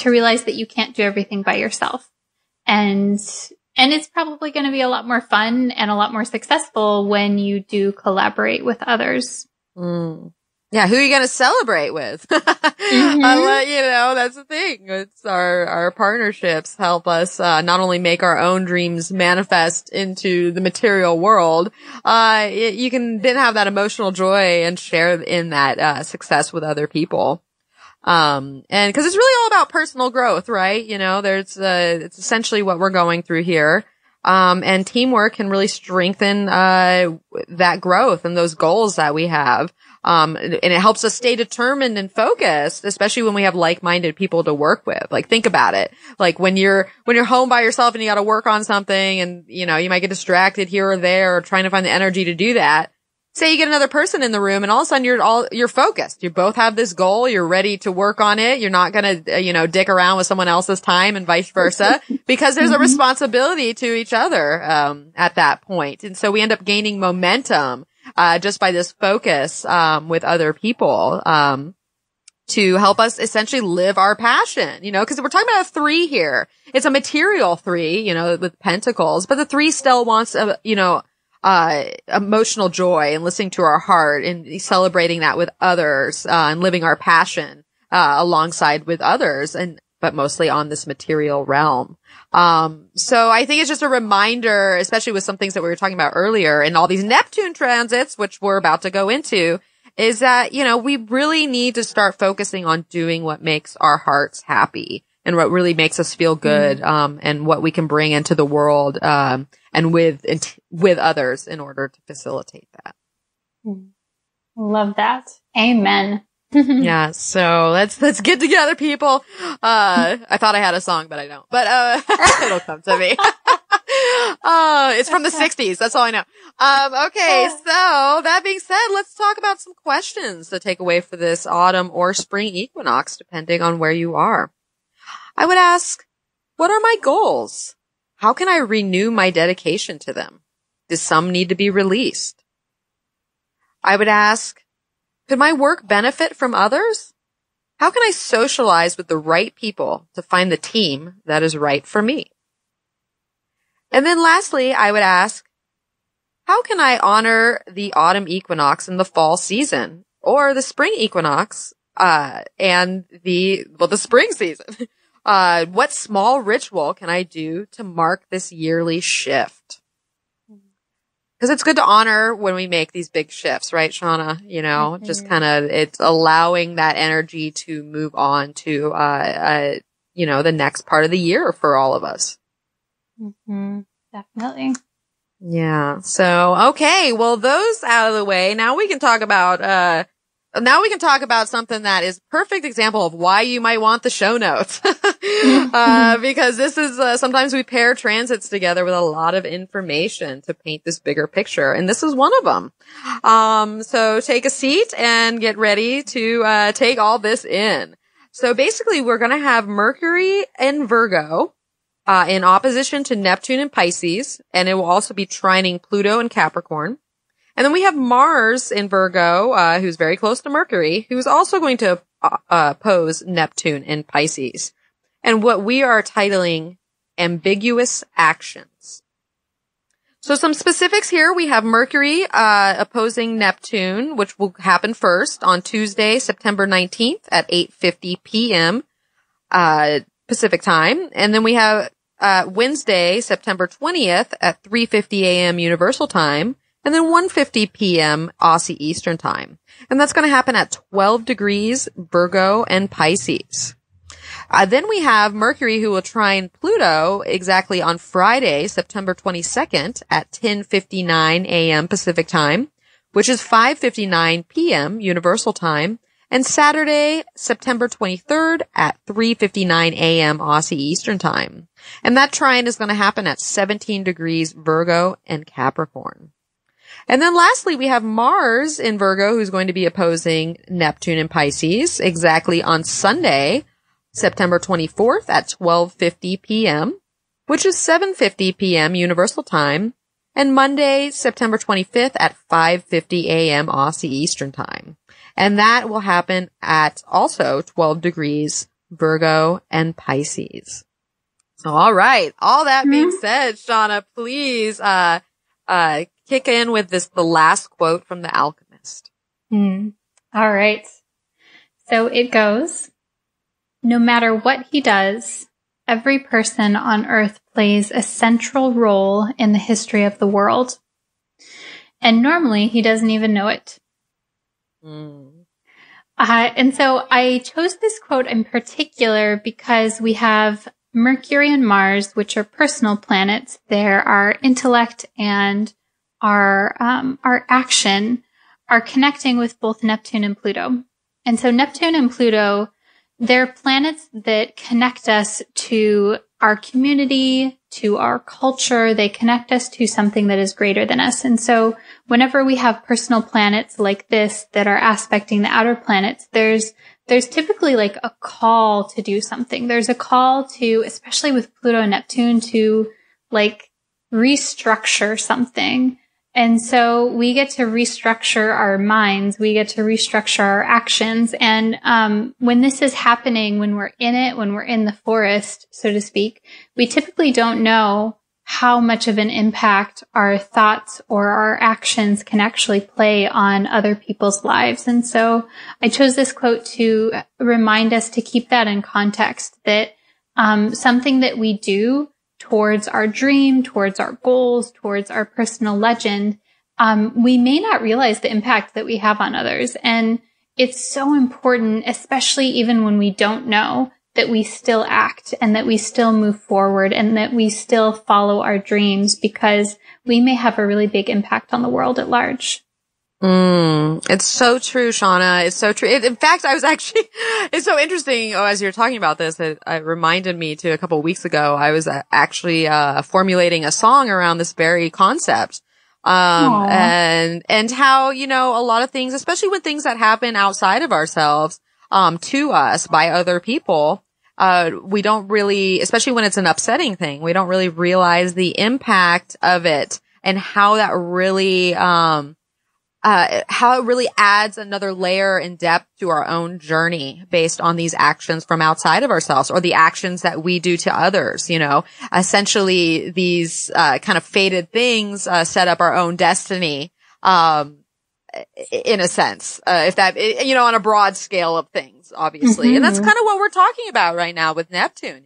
realize that you can't do everything by yourself. And it's probably going to be a lot more fun and a lot more successful when you do collaborate with others. Yeah, who are you going to celebrate with? That's the thing. It's our partnerships help us, not only make our own dreams manifest into the material world, you can then have that emotional joy and share in that, success with other people. And cause it's really all about personal growth, right? It's essentially what we're going through here. And teamwork can really strengthen, that growth and those goals that we have. And it helps us stay determined and focused, especially when we have like-minded people to work with. Like, think about it. Like, when you're home by yourself and you got to work on something and, you might get distracted here or there or trying to find the energy to do that. Say you get another person in the room and all of a sudden you're focused. You both have this goal. You're ready to work on it. You're not going to, dick around with someone else's time and vice versa because there's a responsibility to each other, at that point. And so we end up gaining momentum, just by this focus, with other people, to help us essentially live our passion, cause we're talking about a 3 here. It's a material 3, with pentacles, but the 3 still wants emotional joy and listening to our heart and celebrating that with others, and living our passion, alongside with others but mostly on this material realm. So I think it's just a reminder, especially with some things that we were talking about earlier and all these Neptune transits, which we're about to go into, is that, we really need to start focusing on doing what makes our hearts happy and what really makes us feel good, and what we can bring into the world, and with others in order to facilitate that. Love that. Amen. Yeah. So let's get together, people. I thought I had a song, but I don't, but, it'll come to me. It's from the 60s. That's all I know. Okay. So that being said, let's talk about some questions to take away for this autumn or spring equinox, depending on where you are. I would ask, what are my goals? How can I renew my dedication to them? Does some need to be released? I would ask, could my work benefit from others? How can I socialize with the right people to find the team that is right for me? And then lastly, I would ask, how can I honor the autumn equinox and the fall season or the spring equinox, and the spring season? What small ritual can I do to mark this yearly shift? Because it's good to honor when we make these big shifts, right, Shawna? Just kind of, it's allowing that energy to move on to, the next part of the year for all of us. Definitely. Yeah. So, okay. Well, those out of the way. Now we can talk about, something that is a perfect example of why you might want the show notes. Because this is, sometimes we pair transits together with a lot of information to paint this bigger picture. And this is one of them. So take a seat and get ready to, take all this in. So basically we're going to have Mercury in Virgo, in opposition to Neptune and Pisces. And it will also be trining Pluto and Capricorn. And then we have Mars in Virgo, who's very close to Mercury, who's also going to oppose Neptune in Pisces. And what we are titling ambiguous actions. So some specifics here. We have Mercury opposing Neptune, which will happen first on Tuesday, September 19th at 8:50 p.m. Pacific time. And then we have Wednesday, September 20th at 3:50 a.m. Universal time. And then 1:50 p.m. Aussie Eastern time. And that's going to happen at 12 degrees Virgo and Pisces. Then we have Mercury, who will trine Pluto exactly on Friday, September 22nd at 10:59 a.m. Pacific time, which is 5:59 p.m. Universal time, and Saturday, September 23rd at 3:59 a.m. Aussie Eastern time. And that trine is going to happen at 17 degrees Virgo and Capricorn. And then lastly, we have Mars in Virgo, who's going to be opposing Neptune and Pisces exactly on Sunday, September 24th at 12:50 p.m., which is 7:50 p.m. Universal time, and Monday, September 25th at 5:50 a.m. Aussie Eastern time. And that will happen at also 12 degrees Virgo and Pisces. So, all right. All that being said, Shawna, please, kick in with the last quote from The Alchemist. All right. So it goes, no matter what he does, every person on Earth plays a central role in the history of the world. And normally he doesn't even know it. And so I chose this quote in particular because we have Mercury and Mars, which are personal planets. They're our intellect and our action are connecting with both Neptune and Pluto. And so Neptune and Pluto, they're planets that connect us to our community, to our culture. They connect us to something that is greater than us. And so whenever we have personal planets like this that are aspecting the outer planets, there's typically like a call to do something. There's a call to, especially with Pluto and Neptune, to like restructure something. And so we get to restructure our minds. We get to restructure our actions. And when this is happening, when we're in it, when we're in the forest, so to speak, we typically don't know how much of an impact our thoughts or our actions can actually play on other people's lives. And so I chose this quote to remind us to keep that in context, that something that we do towards our dream, towards our goals, towards our personal legend, we may not realize the impact that we have on others. And it's so important, especially even when we don't know, that we still act and that we still move forward and that we still follow our dreams, because we may have a really big impact on the world at large. It's so true, Shawna. It's so true. In fact, it's so interesting. Oh, as you're talking about this, it reminded me to a couple of weeks ago, I was actually, formulating a song around this very concept. And how, a lot of things, especially with things that happen outside of ourselves, to us by other people, we don't really, especially when it's an upsetting thing, we don't really realize the impact of it and how that really, how it really adds another layer in depth to our own journey based on these actions from outside of ourselves, or the actions that we do to others. Essentially these, kind of fated things, set up our own destiny, in a sense, if that, on a broad scale of things, obviously. And that's kind of what we're talking about right now with Neptune,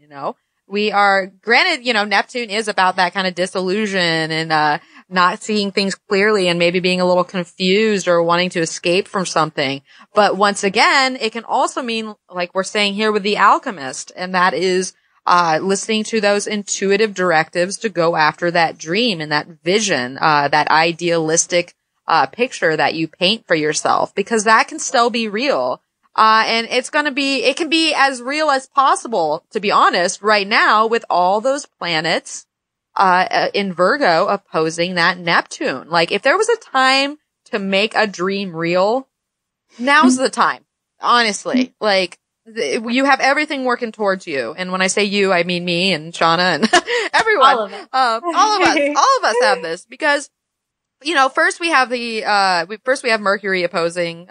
We are, granted, Neptune is about that kind of disillusion and, not seeing things clearly and maybe being a little confused or wanting to escape from something. But once again, it can also mean, like we're saying here with the alchemist, and that is, listening to those intuitive directives to go after that dream and that vision, that idealistic, picture that you paint for yourself, because that can still be real. And it can be as real as possible, to be honest, right now with all those planets in Virgo opposing that Neptune. Like, if there was a time to make a dream real, now's the time. Honestly, like, you have everything working towards you. And when I say you, I mean me and Shawna and everyone. All of us have this, because, first we have Mercury opposing,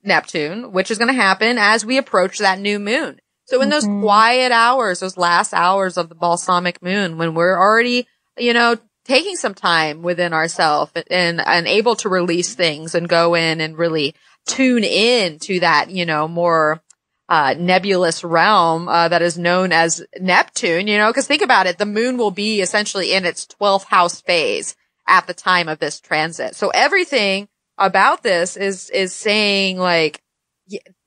Neptune, which is going to happen as we approach that new moon. So in those quiet hours, those last hours of the balsamic moon, when we're already, taking some time within ourselves and able to release things and go in and really tune in to that, more, nebulous realm, that is known as Neptune, cause think about it, the moon will be essentially in its 12th house phase at the time of this transit. So everything about this is saying, like,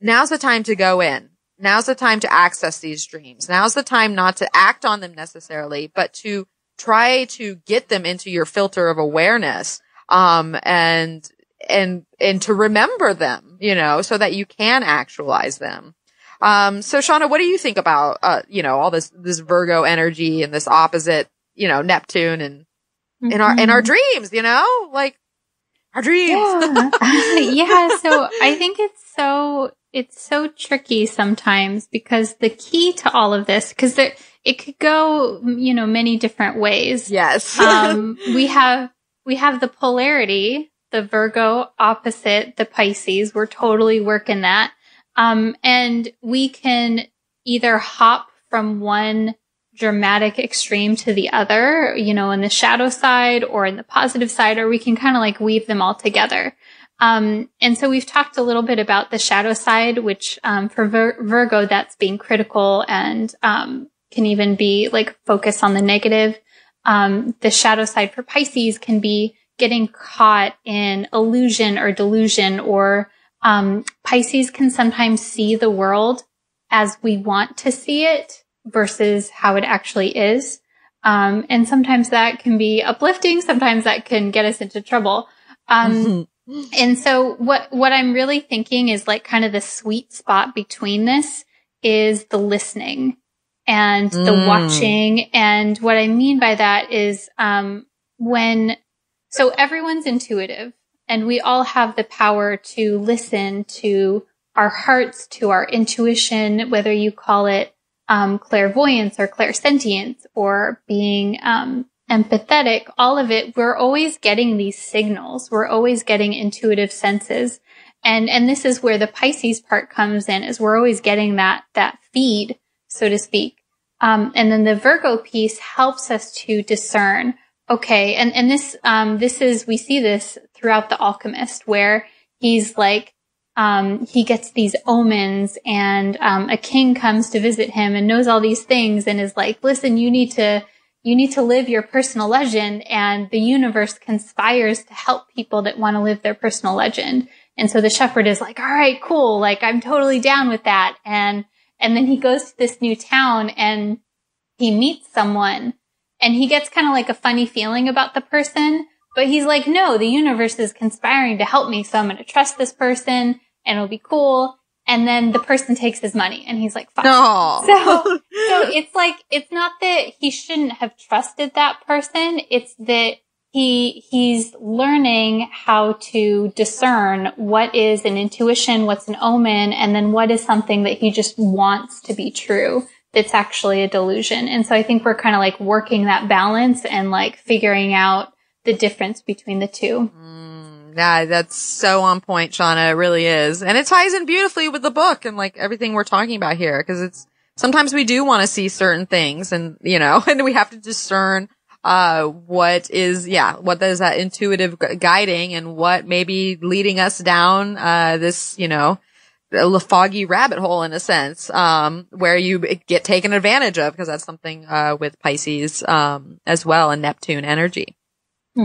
now's the time to go in. Now's the time to access these dreams. Now's the time not to act on them necessarily, but to try to get them into your filter of awareness, and to remember them, so that you can actualize them. So Shawna, what do you think about, all this Virgo energy and this opposite, Neptune and in our dreams, like our dreams. Yeah. So I think it's so tricky sometimes, because the key to all of this, because it could go, many different ways. Yes. We have the polarity, the Virgo opposite the Pisces. We're totally working that. And we can either hop from one dramatic extreme to the other, in the shadow side or in the positive side, or we can kind of like weave them all together. And so we've talked a little bit about the shadow side, which, for Virgo, that's being critical and, can even be like focus on the negative. The shadow side for Pisces can be getting caught in illusion or delusion, or, Pisces can sometimes see the world as we want to see it versus how it actually is. And sometimes that can be uplifting. Sometimes that can get us into trouble. And so what I'm really thinking is like kind of the sweet spot between this is the listening and the watching. And what I mean by that is, so everyone's intuitive and we all have the power to listen to our hearts, to our intuition, whether you call it, clairvoyance or clairsentience or being, empathetic, all of it, we're always getting these signals. We're always getting intuitive senses. And this is where the Pisces part comes in, is we're always getting that feed, so to speak. And then the Virgo piece helps us to discern. Okay. And this is, we see this throughout The Alchemist, where he's like, he gets these omens and, a king comes to visit him and knows all these things and is like, listen, you need to live your personal legend, and the universe conspires to help people that want to live their personal legend. And so the shepherd is like, all right, cool. Like, I'm totally down with that. And then he goes to this new town and he meets someone and he gets kind of like a funny feeling about the person, but he's like, no, the universe is conspiring to help me. So I'm going to trust this person and it'll be cool. And then the person takes his money and he's like, fuck. No. So it's like, it's not that he shouldn't have trusted that person. It's that he's learning how to discern what is an intuition, what's an omen, and then what is something that he just wants to be true that's actually a delusion. And so I think we're kind of like working that balance and like figuring out the difference between the two. Yeah, that's so on point, Shawna. It really is. And it ties in beautifully with the book and like everything we're talking about here. Cause it's, sometimes we do want to see certain things and, and we have to discern, what is that intuitive guiding and what may be leading us down, this, a foggy rabbit hole in a sense, where you get taken advantage of, because that's something, with Pisces, as well, and Neptune energy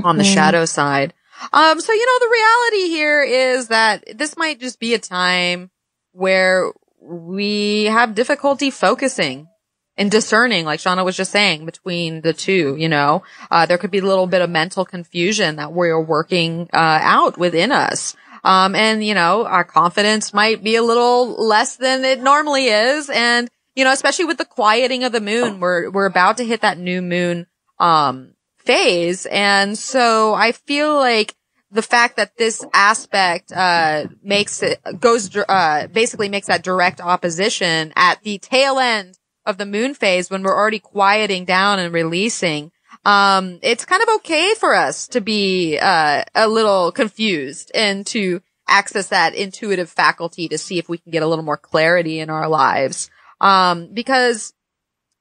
on the shadow side. So, the reality here is that this might just be a time where we have difficulty focusing and discerning, like Shawna was just saying, between the two, there could be a little bit of mental confusion that we're working, out within us. And, our confidence might be a little less than it normally is. And, especially with the quieting of the moon, we're about to hit that new moon, phase. And so I feel like the fact that this aspect, basically makes that direct opposition at the tail end of the moon phase when we're already quieting down and releasing. It's kind of okay for us to be, a little confused and to access that intuitive faculty to see if we can get a little more clarity in our lives. Because,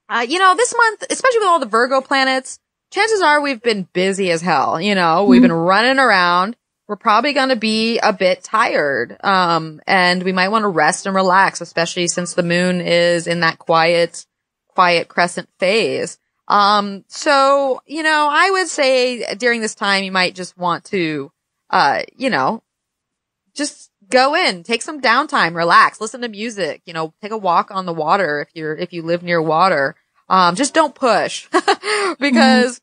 this month, especially with all the Virgo planets, chances are we've been busy as hell. We've been running around. We're probably going to be a bit tired. And we might want to rest and relax, especially since the moon is in that quiet crescent phase. So, I would say during this time, you might just want to, just go in, take some downtime, relax, listen to music, take a walk on the water if you live near water. Just don't push because,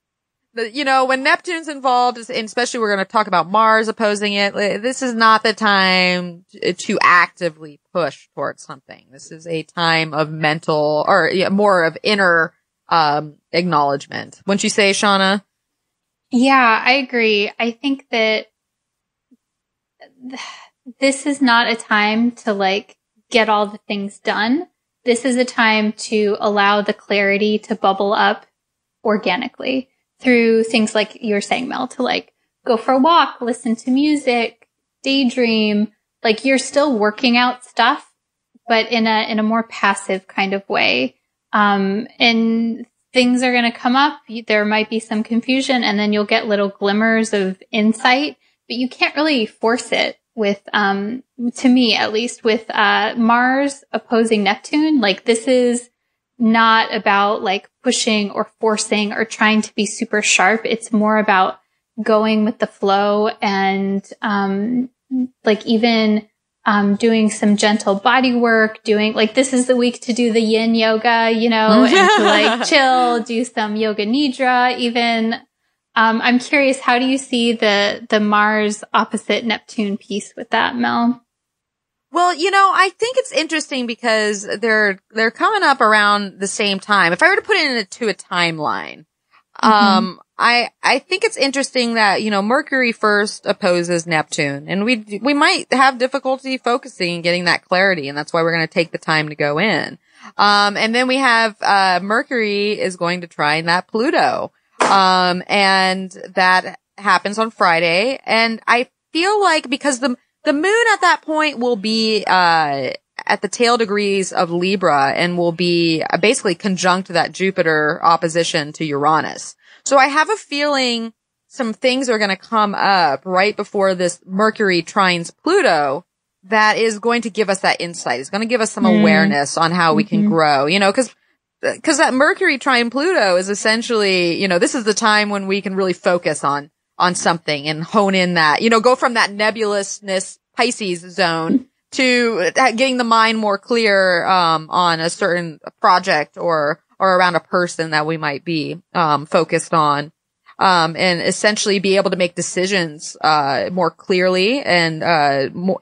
when Neptune's involved, and especially we're going to talk about Mars opposing it, this is not the time to actively push towards something. This is a time of mental or more of inner, acknowledgement. Wouldn't you say, Shawna? Yeah, I agree. I think that this is not a time to like get all the things done. This is a time to allow the clarity to bubble up organically through things like you were saying, Mel, to like go for a walk, listen to music, daydream. Like you're still working out stuff, but in a more passive kind of way. And things are going to come up. There might be some confusion and then you'll get little glimmers of insight, but you can't really force it. to me at least, with Mars opposing Neptune. Like, this is not about like pushing or forcing or trying to be super sharp. It's more about going with the flow and like even doing some gentle body work, doing like, this is the week to do the yin yoga, you know, and to like chill, do some yoga nidra even. I'm curious, how do you see the Mars opposite Neptune piece with that, Mel? Well, you know, I think it's interesting because they're coming up around the same time. If I were to put it into a timeline, I think it's interesting that, you know, Mercury first opposes Neptune, and we might have difficulty focusing and getting that clarity, and that's why we're going to take the time to go in. And then we have Mercury is going to trine that Pluto. And that happens on Friday. And I feel like because the moon at that point will be, at the tail degrees of Libra and will be basically conjunct that Jupiter opposition to Uranus. So I have a feeling some things are going to come up right before this Mercury trines Pluto that is going to give us that insight. It's going to give us some awareness on how we can grow, you know, because that Mercury trine Pluto is essentially, you know, this is the time when we can really focus on something and hone in that, you know, go from that nebulousness Pisces zone to getting the mind more clear, on a certain project or around a person that we might be, focused on, and essentially be able to make decisions, more clearly and,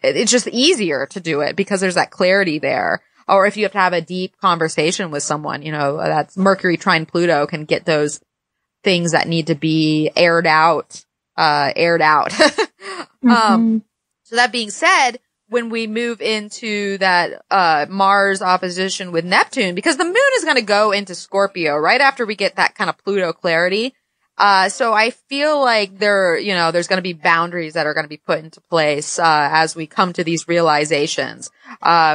it's just easier to do it because there's that clarity there. Or if you have to have a deep conversation with someone, you know, that's Mercury trine Pluto can get those things that need to be aired out. So that being said, when we move into that, Mars opposition with Neptune, because the moon is going to go into Scorpio right after we get that kind of Pluto clarity. So I feel like there's going to be boundaries that are going to be put into place, as we come to these realizations,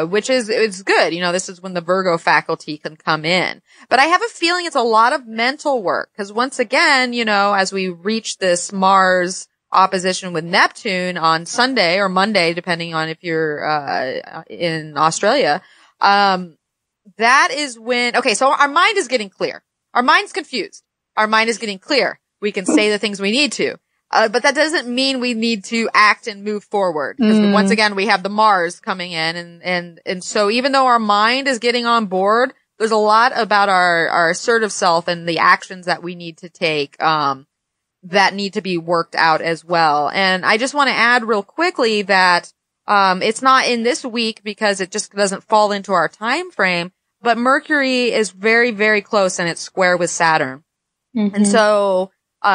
which it's good. You know, this is when the Virgo faculty can come in, but I have a feeling it's a lot of mental work. Cause once again, you know, as we reach this Mars opposition with Neptune on Sunday or Monday, depending on if you're, in Australia, that is when, okay, so our mind is getting clear. Our mind's confused. Our mind is getting clear. We can say the things we need to. But that doesn't mean we need to act and move forward. Because once again, we have the Mars coming in. And so even though our mind is getting on board, there's a lot about our assertive self and the actions that we need to take, that need to be worked out as well. And I just want to add real quickly that, it's not in this week because it just doesn't fall into our time frame, but Mercury is very, very close and it's square with Saturn. And so,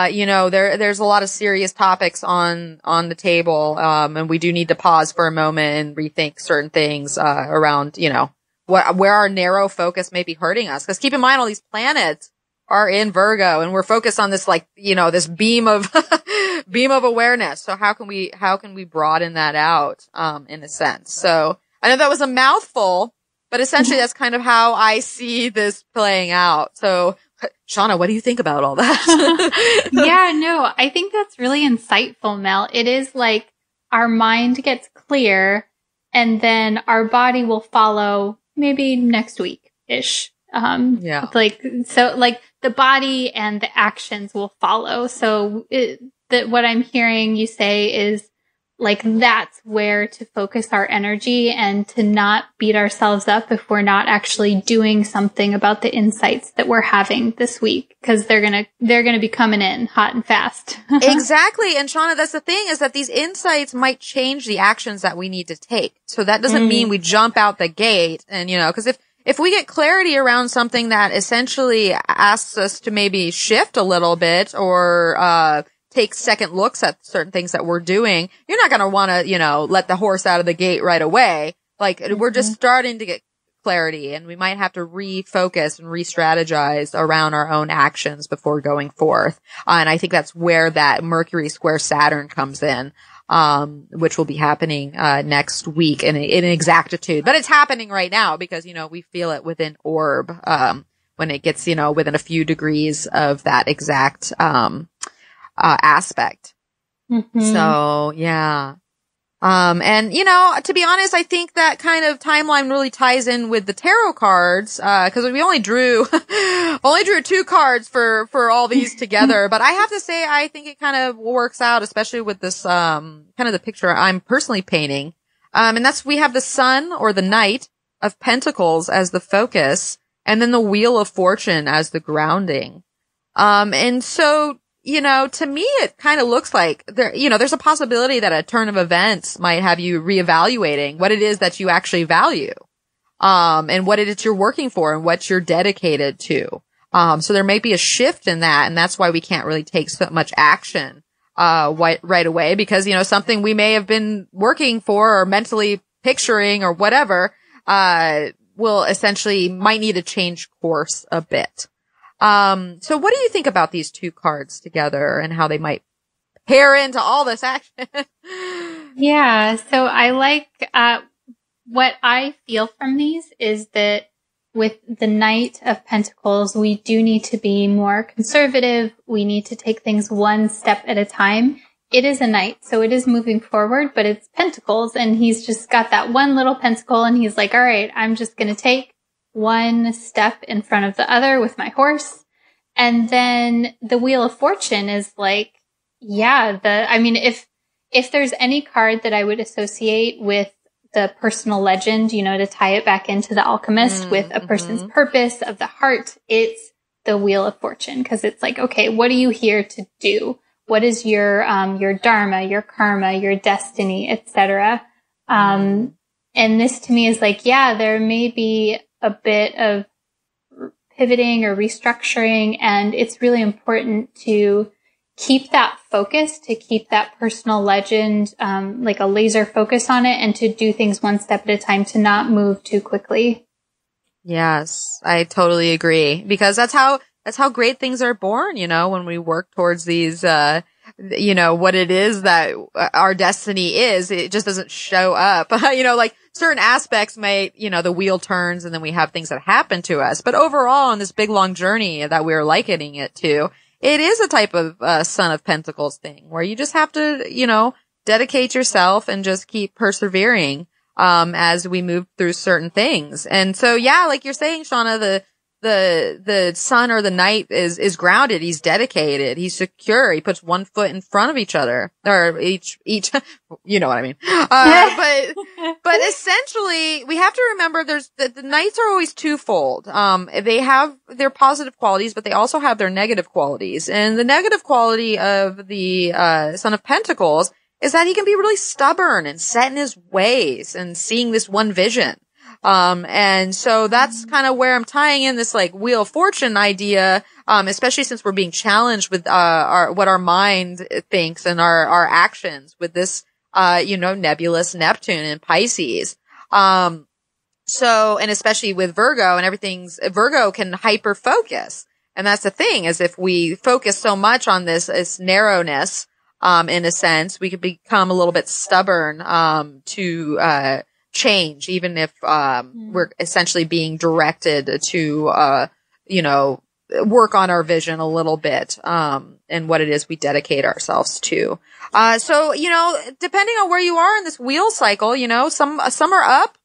you know, there's a lot of serious topics on the table. And we do need to pause for a moment and rethink certain things, around, you know, where our narrow focus may be hurting us. Cause keep in mind all these planets are in Virgo and we're focused on this, like, you know, this beam of awareness. So how can we broaden that out, in a sense? So I know that was a mouthful, but essentially that's kind of how I see this playing out. So, Shawna, what do you think about all that? Yeah, no, I think that's really insightful, Mel. It is like our mind gets clear and then our body will follow maybe next week-ish. Like, so like the body and the actions will follow. So what I'm hearing you say is like, that's where to focus our energy and to not beat ourselves up if we're not actually doing something about the insights that we're having this week. Cause they're going to be coming in hot and fast. Exactly. And Shawna, that's the thing is that these insights might change the actions that we need to take. So that doesn't mean we jump out the gate and, you know, cause if we get clarity around something that essentially asks us to maybe shift a little bit or, take second looks at certain things that we're doing, you're not going to want to, you know, let the horse out of the gate right away. Like we're just starting to get clarity and we might have to refocus and re-strategize around our own actions before going forth. And I think that's where that Mercury square Saturn comes in, which will be happening, next week in exactitude, but it's happening right now because, you know, we feel it within orb, when it gets, you know, within a few degrees of that exact, aspect. So, yeah. And to be honest, I think that kind of timeline really ties in with the tarot cards, cause we only drew 2 cards for all these together. But I have to say, I think it kind of works out, especially with this, kind of the picture I'm personally painting. And we have the Sun or the Knight of Pentacles as the focus, and then the Wheel of Fortune as the grounding. And so, to me, it kind of looks like there's a possibility that a turn of events might have you reevaluating what it is that you actually value, and what it is you're working for and what you're dedicated to. So there may be a shift in that, and that's why we can't really take so much action, right away, because, something we may have been working for or mentally picturing or whatever, will essentially might need to change course a bit. So what do you think about these 2 cards together and how they might pair into all this action? Yeah. So I like, what I feel from these is that with the Knight of Pentacles, we do need to be more conservative. We need to take things one step at a time. It is a knight, so it is moving forward, but it's pentacles, and he's just got that one little pentacle, and he's like, all right, I'm just going to take one step in front of the other with my horse. And then the Wheel of Fortune is like, if there's any card that I would associate with the personal legend, to tie it back into the alchemist with a person's purpose of the heart, it's the Wheel of Fortune. 'Cause it's like, okay, what are you here to do? What is your dharma, your karma, your destiny, etc. And this to me is like, there may be a bit of pivoting or restructuring, and it's really important to keep that focus, to keep that personal legend, like a laser focus on it, and to do things one step at a time, to not move too quickly. Yes, I totally agree, because that's how great things are born, when we work towards these, what it is that our destiny is. It just doesn't show up, like certain aspects may, the wheel turns and then we have things that happen to us. But overall, on this big long journey that we're likening it to, it is a type of, Son of Pentacles thing where you just have to, dedicate yourself and just keep persevering, as we move through certain things. And so, like you're saying, Shawna, the Sun or the Knight is grounded. He's dedicated. He's secure. He puts one foot in front of each other, or each, you know what I mean? But essentially we have to remember the Knights are always twofold. They have their positive qualities, but they also have their negative qualities. And the negative quality of the, Son of Pentacles is that he can be really stubborn and set in his ways and seeing this one vision. And so that's kind of where I'm tying in this like Wheel of Fortune idea, especially since we're being challenged with, what our mind thinks and our actions with this, nebulous Neptune and Pisces. So, and especially with Virgo and Virgo can hyper focus. And that's the thing, is if we focus so much on this narrowness, in a sense, we could become a little bit stubborn, to, change, even if we're essentially being directed to work on our vision a little bit, and what it is we dedicate ourselves to. So depending on where you are in this wheel cycle, some are up,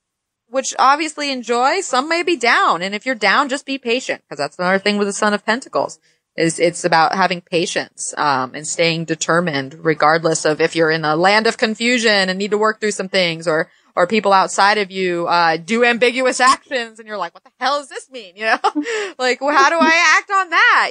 which obviously enjoy, some may be down, and if you're down, just be patient, because that's another thing with the Son of Pentacles. It's about having patience, and staying determined, regardless of if you're in a land of confusion and need to work through some things, or people outside of you, do ambiguous actions and you're like, what the hell does this mean? Like, well, how do I act on that?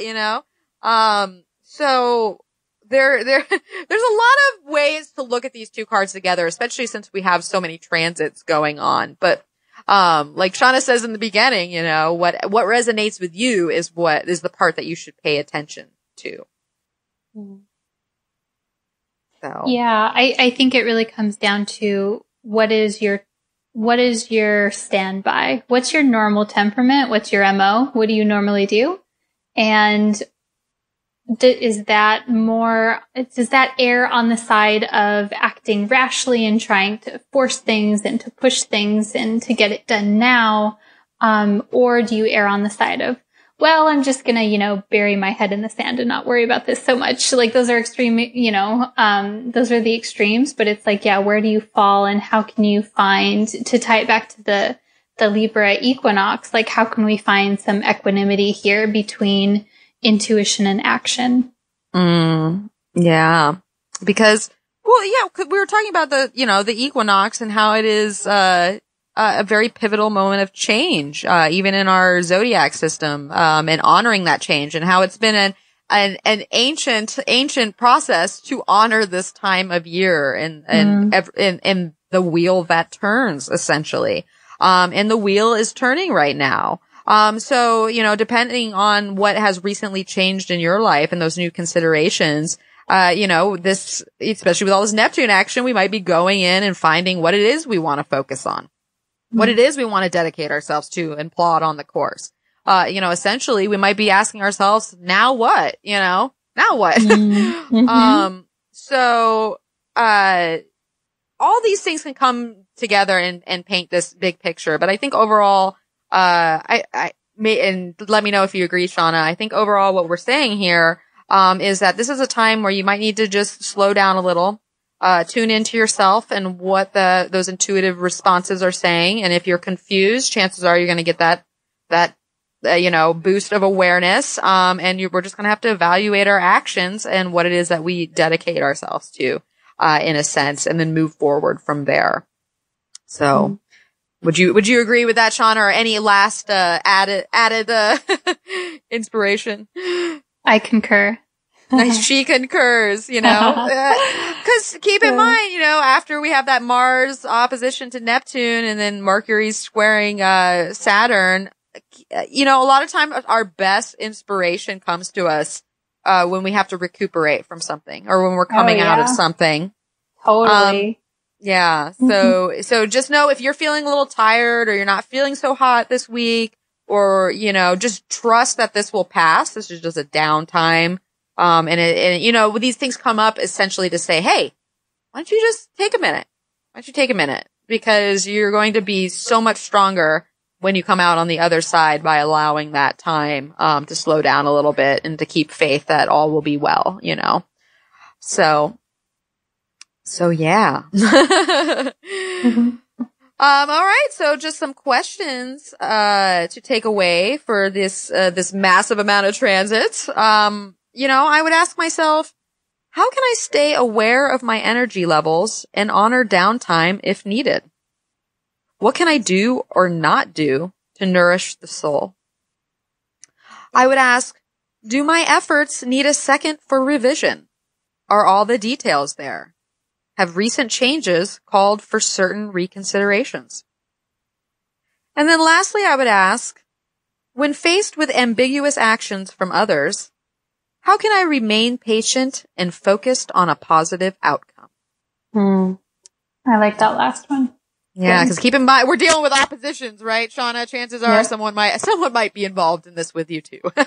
So there's a lot of ways to look at these 2 cards together, especially since we have so many transits going on. But, like Shawna says in the beginning, what resonates with you is what is the part that you should pay attention to. So. Yeah, I think it really comes down to what is your standby? What's your normal temperament? What's your MO? What do you normally do? And does that err on the side of acting rashly and trying to force things and to push things and to get it done now? Or do you err on the side of, well, I'm just going to, bury my head in the sand and not worry about this so much. Like those are extreme, those are the extremes, but it's like, yeah, where do you fall and how can you find, to tie it back to the Libra equinox, like how can we find some equanimity here between intuition and action? Yeah. Because, well, yeah, we were talking about the equinox and how it is, a very pivotal moment of change, even in our zodiac system, and honoring that change and how it's been an ancient process to honor this time of year and the wheel that turns essentially. And the wheel is turning right now. So, depending on what has recently changed in your life and those new considerations, this, especially with all this Neptune action, we might be going in and finding what it is we want to focus on, what it is we want to dedicate ourselves to and plot on the course. Essentially we might be asking ourselves, now what, now what? All these things can come together and paint this big picture. But I think overall, and let me know if you agree, Shawna, I think overall what we're saying here, is that this is a time where you might need to just slow down a little, tune into yourself and what those intuitive responses are saying. And if you're confused, chances are you're going to get that boost of awareness. We're just going to have to evaluate our actions and what it is that we dedicate ourselves to, in a sense, and then move forward from there. So, would you agree with that, Shawna, or any last, added inspiration? I concur. She concurs, cause keep in mind, after we have that Mars opposition to Neptune and then Mercury's squaring, Saturn, a lot of times our best inspiration comes to us, when we have to recuperate from something or when we're coming out of something. Totally. Yeah. So just know if you're feeling a little tired or you're not feeling so hot this week or, just trust that this will pass. This is just a downtime. These things come up essentially to say, hey, why don't you just take a minute? Why don't you take a minute? Because you're going to be so much stronger when you come out on the other side by allowing that time, to slow down a little bit and to keep faith that all will be well, So yeah. All right. So just some questions, to take away for this massive amount of transits. I would ask myself, how can I stay aware of my energy levels and honor downtime if needed? What can I do or not do to nourish the soul? I would ask, do my efforts need a second for revision? Are all the details there? Have recent changes called for certain reconsiderations? And then lastly, I would ask, when faced with ambiguous actions from others, how can I remain patient and focused on a positive outcome? I like that last one. Yeah, because keep in mind, we're dealing with oppositions, right, Shawna? Chances are someone might be involved in this with you too. So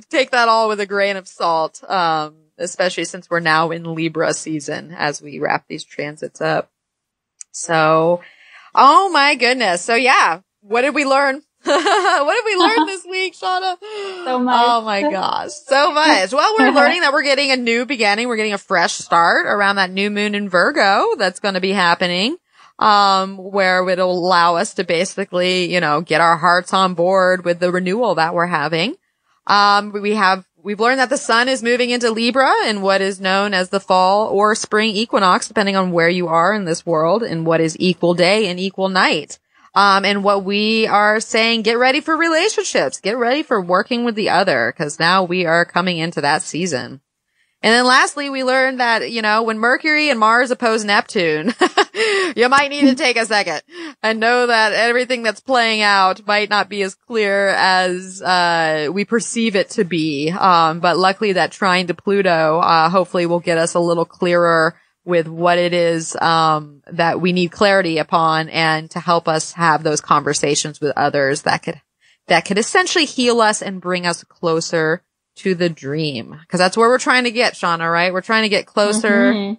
take that all with a grain of salt, especially since we're now in Libra season as we wrap these transits up. So, oh my goodness. So yeah, what did we learn? What did we learn this week, Shawna? So much. Oh my gosh. So much. Well, we're learning that we're getting a new beginning. We're getting a fresh start around that new moon in Virgo that's going to be happening, where it'll allow us to basically, get our hearts on board with the renewal that we're having. We've learned that the sun is moving into Libra in what is known as the fall or spring equinox, depending on where you are in this world and what is equal day and equal night. And what we are saying, get ready for relationships, get ready for working with the other, because now we are coming into that season. And then lastly, we learned that, when Mercury and Mars oppose Neptune, you might need to take a second and know that everything that's playing out might not be as clear as, we perceive it to be. But luckily that trine to Pluto, hopefully will get us a little clearer with what it is, that we need clarity upon and to help us have those conversations with others that could essentially heal us and bring us closer to the dream. Cause that's where we're trying to get, Shawna, right? We're trying to get closer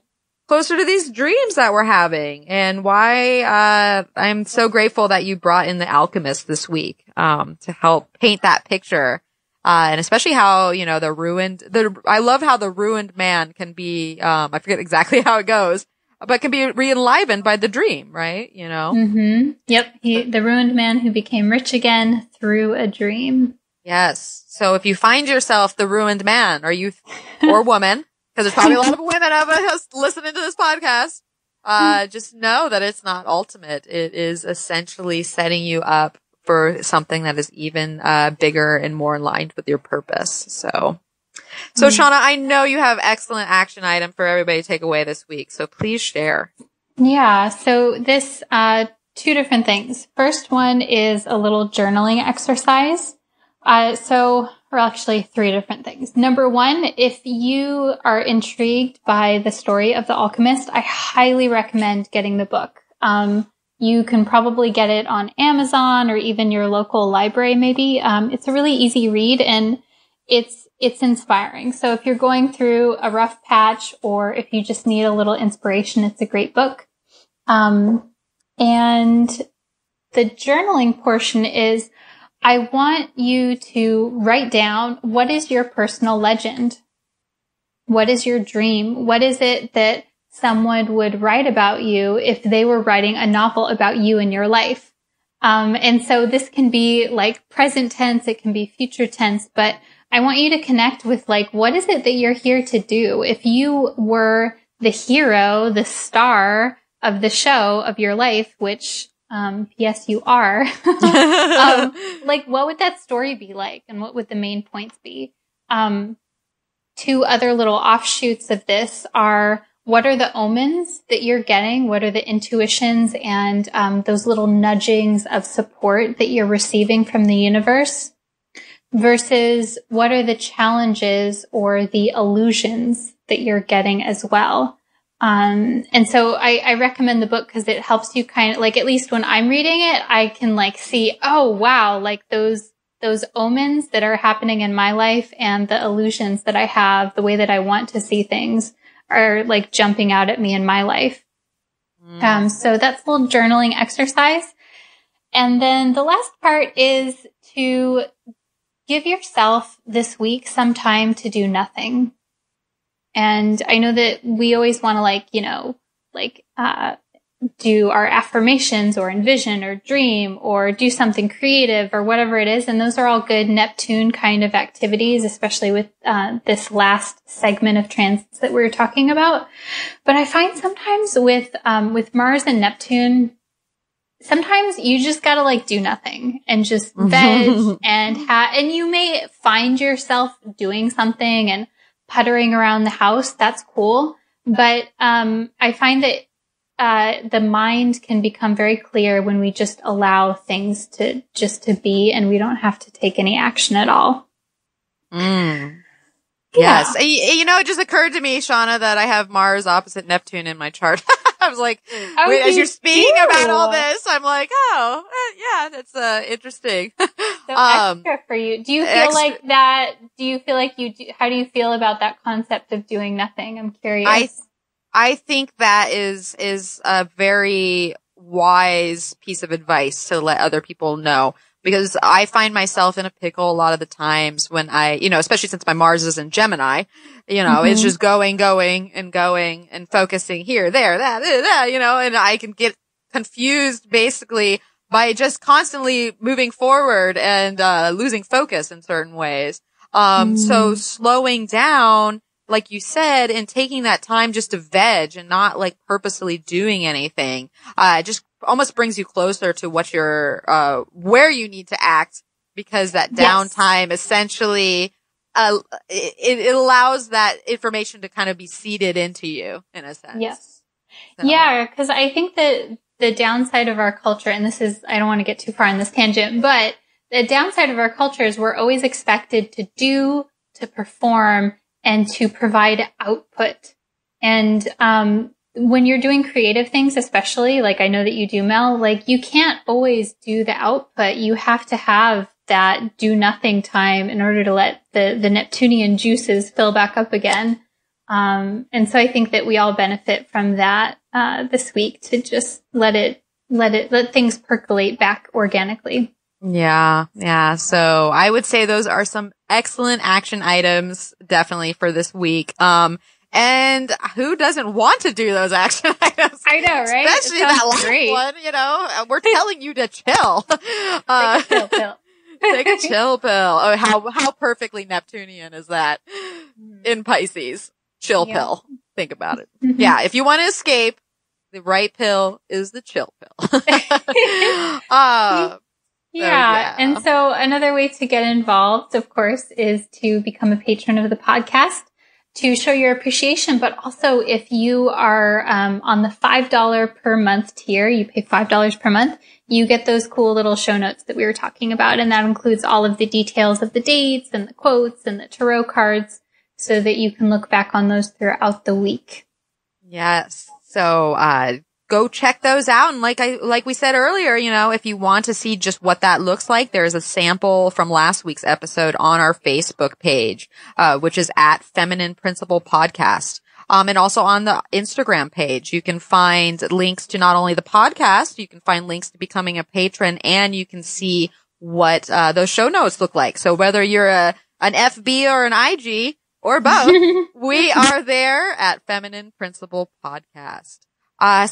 closer to these dreams that we're having, and why I'm so grateful that you brought in the alchemist this week to help paint that picture. And especially how, you know, I love how the ruined man can be, I forget exactly how it goes, but can be re-enlivened by the dream, right? You know? Mm-hmm. Yep. The ruined man who became rich again through a dream. Yes. So if you find yourself the ruined man or woman, because there's probably a lot of women of us listening to this podcast, just know that it's not ultimate. It is essentially setting you up for something that is even bigger and more aligned with your purpose. So Shawna, I know you have excellent action item for everybody to take away this week. So please share. Yeah. So this, two different things. First one is a little journaling exercise. Or actually three different things. Number one, if you are intrigued by the story of The Alchemist, I highly recommend getting the book. You can probably get it on Amazon or even your local library, maybe. It's a really easy read and it's inspiring. So if you're going through a rough patch or if you just need a little inspiration, it's a great book. And the journaling portion is, I want you to write down, what is your personal legend? What is your dream? What is it that someone would write about you if they were writing a novel about you and your life? And so this can be like present tense, it can be future tense, but I want you to connect with like, what is it that you're here to do? If you were the hero, the star of the show of your life, which yes, you are. Like, what would that story be like? And what would the main points be? Two other little offshoots of this are, what are the omens that you're getting? What are the intuitions and those little nudgings of support that you're receiving from the universe? Versus what are the challenges or the illusions that you're getting as well? And so I recommend the book because it helps you kind of like, at least when I'm reading it, I can like see, oh wow, like those omens that are happening in my life and the illusions that I have, the way that I want to see things are like jumping out at me in my life. So that's a little journaling exercise. And then the last part is to give yourself this week some time to do nothing. And I know that we always want to do our affirmations or envision or dream or do something creative or whatever it is. And those are all good Neptune kind of activities, especially with this last segment of transits that we were talking about. But I find sometimes with Mars and Neptune, sometimes you just gotta like do nothing and just veg and you may find yourself doing something and puttering around the house. That's cool. But I find that the mind can become very clear when we just allow things to be and we don't have to take any action at all. Yes. You know, it just occurred to me, Shawna, that I have Mars opposite Neptune in my chart. I was like, as you're speaking about all this, I'm like, yeah, that's interesting. So extra for you. Do you feel like that? Do you feel like you do? How do you feel about that concept of doing nothing? I'm curious. I think that is a very wise piece of advice to let other people know, because I find myself in a pickle a lot of the times when especially since my Mars is in Gemini, it's just going and focusing here, there, that, and I can get confused basically by just constantly moving forward and losing focus in certain ways. So slowing down, like you said, and taking that time just to veg and not like purposely doing anything, just almost brings you closer to what you're, where you need to act, because that downtime essentially, it allows that information to kind of be seeded into you in a sense. Yes. So. Yeah. Cause I think that the downside of our culture, and I don't want to get too far on this tangent, but the downside of our culture is we're always expected to do, to perform, and to provide output. And, when you're doing creative things, especially, like I know that you do, Mel, like you can't always do the output. You have to have that do nothing time in order to let the Neptunian juices fill back up again. And so I think that we all benefit from that, this week to just let things percolate back organically. Yeah. Yeah. So I would say those are some excellent action items definitely for this week. And who doesn't want to do those action items? I know, right? Especially that last one, you know, we're telling you to chill. Take a chill pill. Take a chill pill. Oh, how perfectly Neptunian is that in Pisces? Chill pill. Think about it. Mm-hmm. Yeah. If you want to escape, the right pill is the chill pill. Yeah. And so another way to get involved, of course, is to become a patron of the podcast to show your appreciation. But also if you are on the $5 per month tier, you pay $5 per month, you get those cool little show notes that we were talking about. And that includes all of the details of the dates and the quotes and the tarot cards so that you can look back on those throughout the week. Yes. So, go check those out. And like we said earlier, you know, if you want to see just what that looks like, there's a sample from last week's episode on our Facebook page, which is at Feminine Principle Podcast. And also on the Instagram page, you can find links to not only the podcast, you can find links to becoming a patron, and you can see what, those show notes look like. So whether you're an FB or an IG or both, we are there at Feminine Principle Podcast.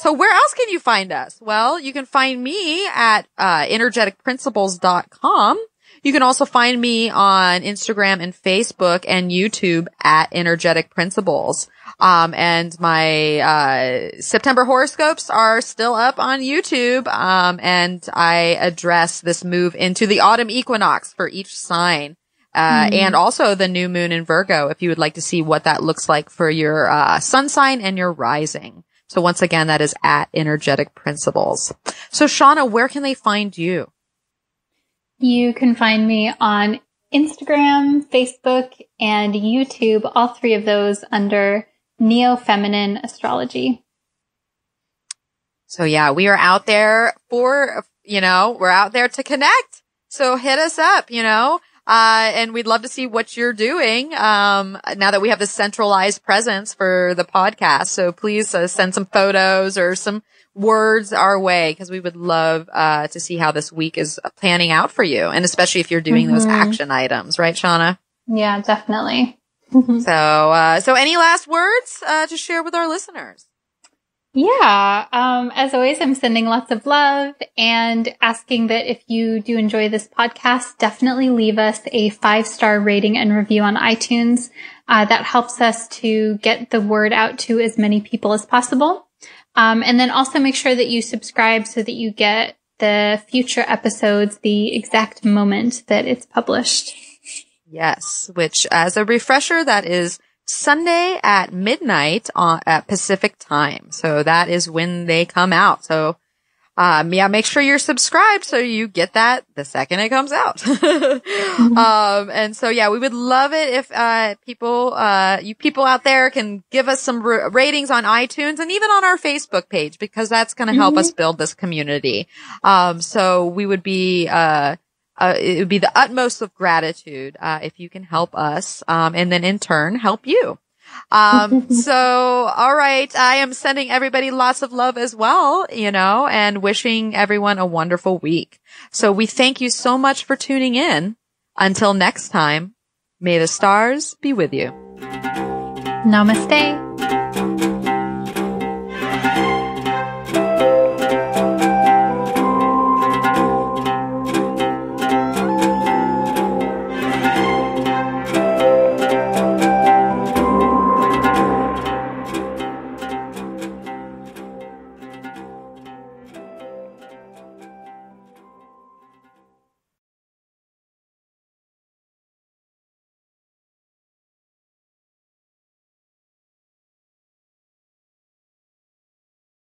So where else can you find us? Well, you can find me at, energeticprinciples.com. You can also find me on Instagram and Facebook and YouTube at Energetic Principles. And my, September horoscopes are still up on YouTube. And I address this move into the autumn equinox for each sign. And also the new moon in Virgo, if you would like to see what that looks like for your, sun sign and your rising. So once again, that is at Energetic Principles. So Shawna, where can they find you? You can find me on Instagram, Facebook, and YouTube, all three of those under Neo Feminine Astrology. So yeah, we are out there we're out there to connect. So hit us up, and we'd love to see what you're doing, now that we have this centralized presence for the podcast. So please send some photos or some words our way, because we would love, to see how this week is planning out for you. And especially if you're doing those action items, right, Shawna? Yeah, definitely. So any last words, to share with our listeners? Yeah. As always, I'm sending lots of love and asking that if you do enjoy this podcast, definitely leave us a 5-star rating and review on iTunes. That helps us to get the word out to as many people as possible. And then also make sure that you subscribe so that you get the future episodes the exact moment that it's published. Yes, which as a refresher, that is Sunday at midnight at Pacific time. So that is when they come out. So, make sure you're subscribed so you get that the second it comes out. And so, we would love it if, you people out there can give us some ratings on iTunes and even on our Facebook page, because that's going to help us build this community. So we would be, it would be the utmost of gratitude, if you can help us, and then in turn help you. So, all right. I am sending everybody lots of love as well, and wishing everyone a wonderful week. So we thank you so much for tuning in. Until next time, may the stars be with you. Namaste.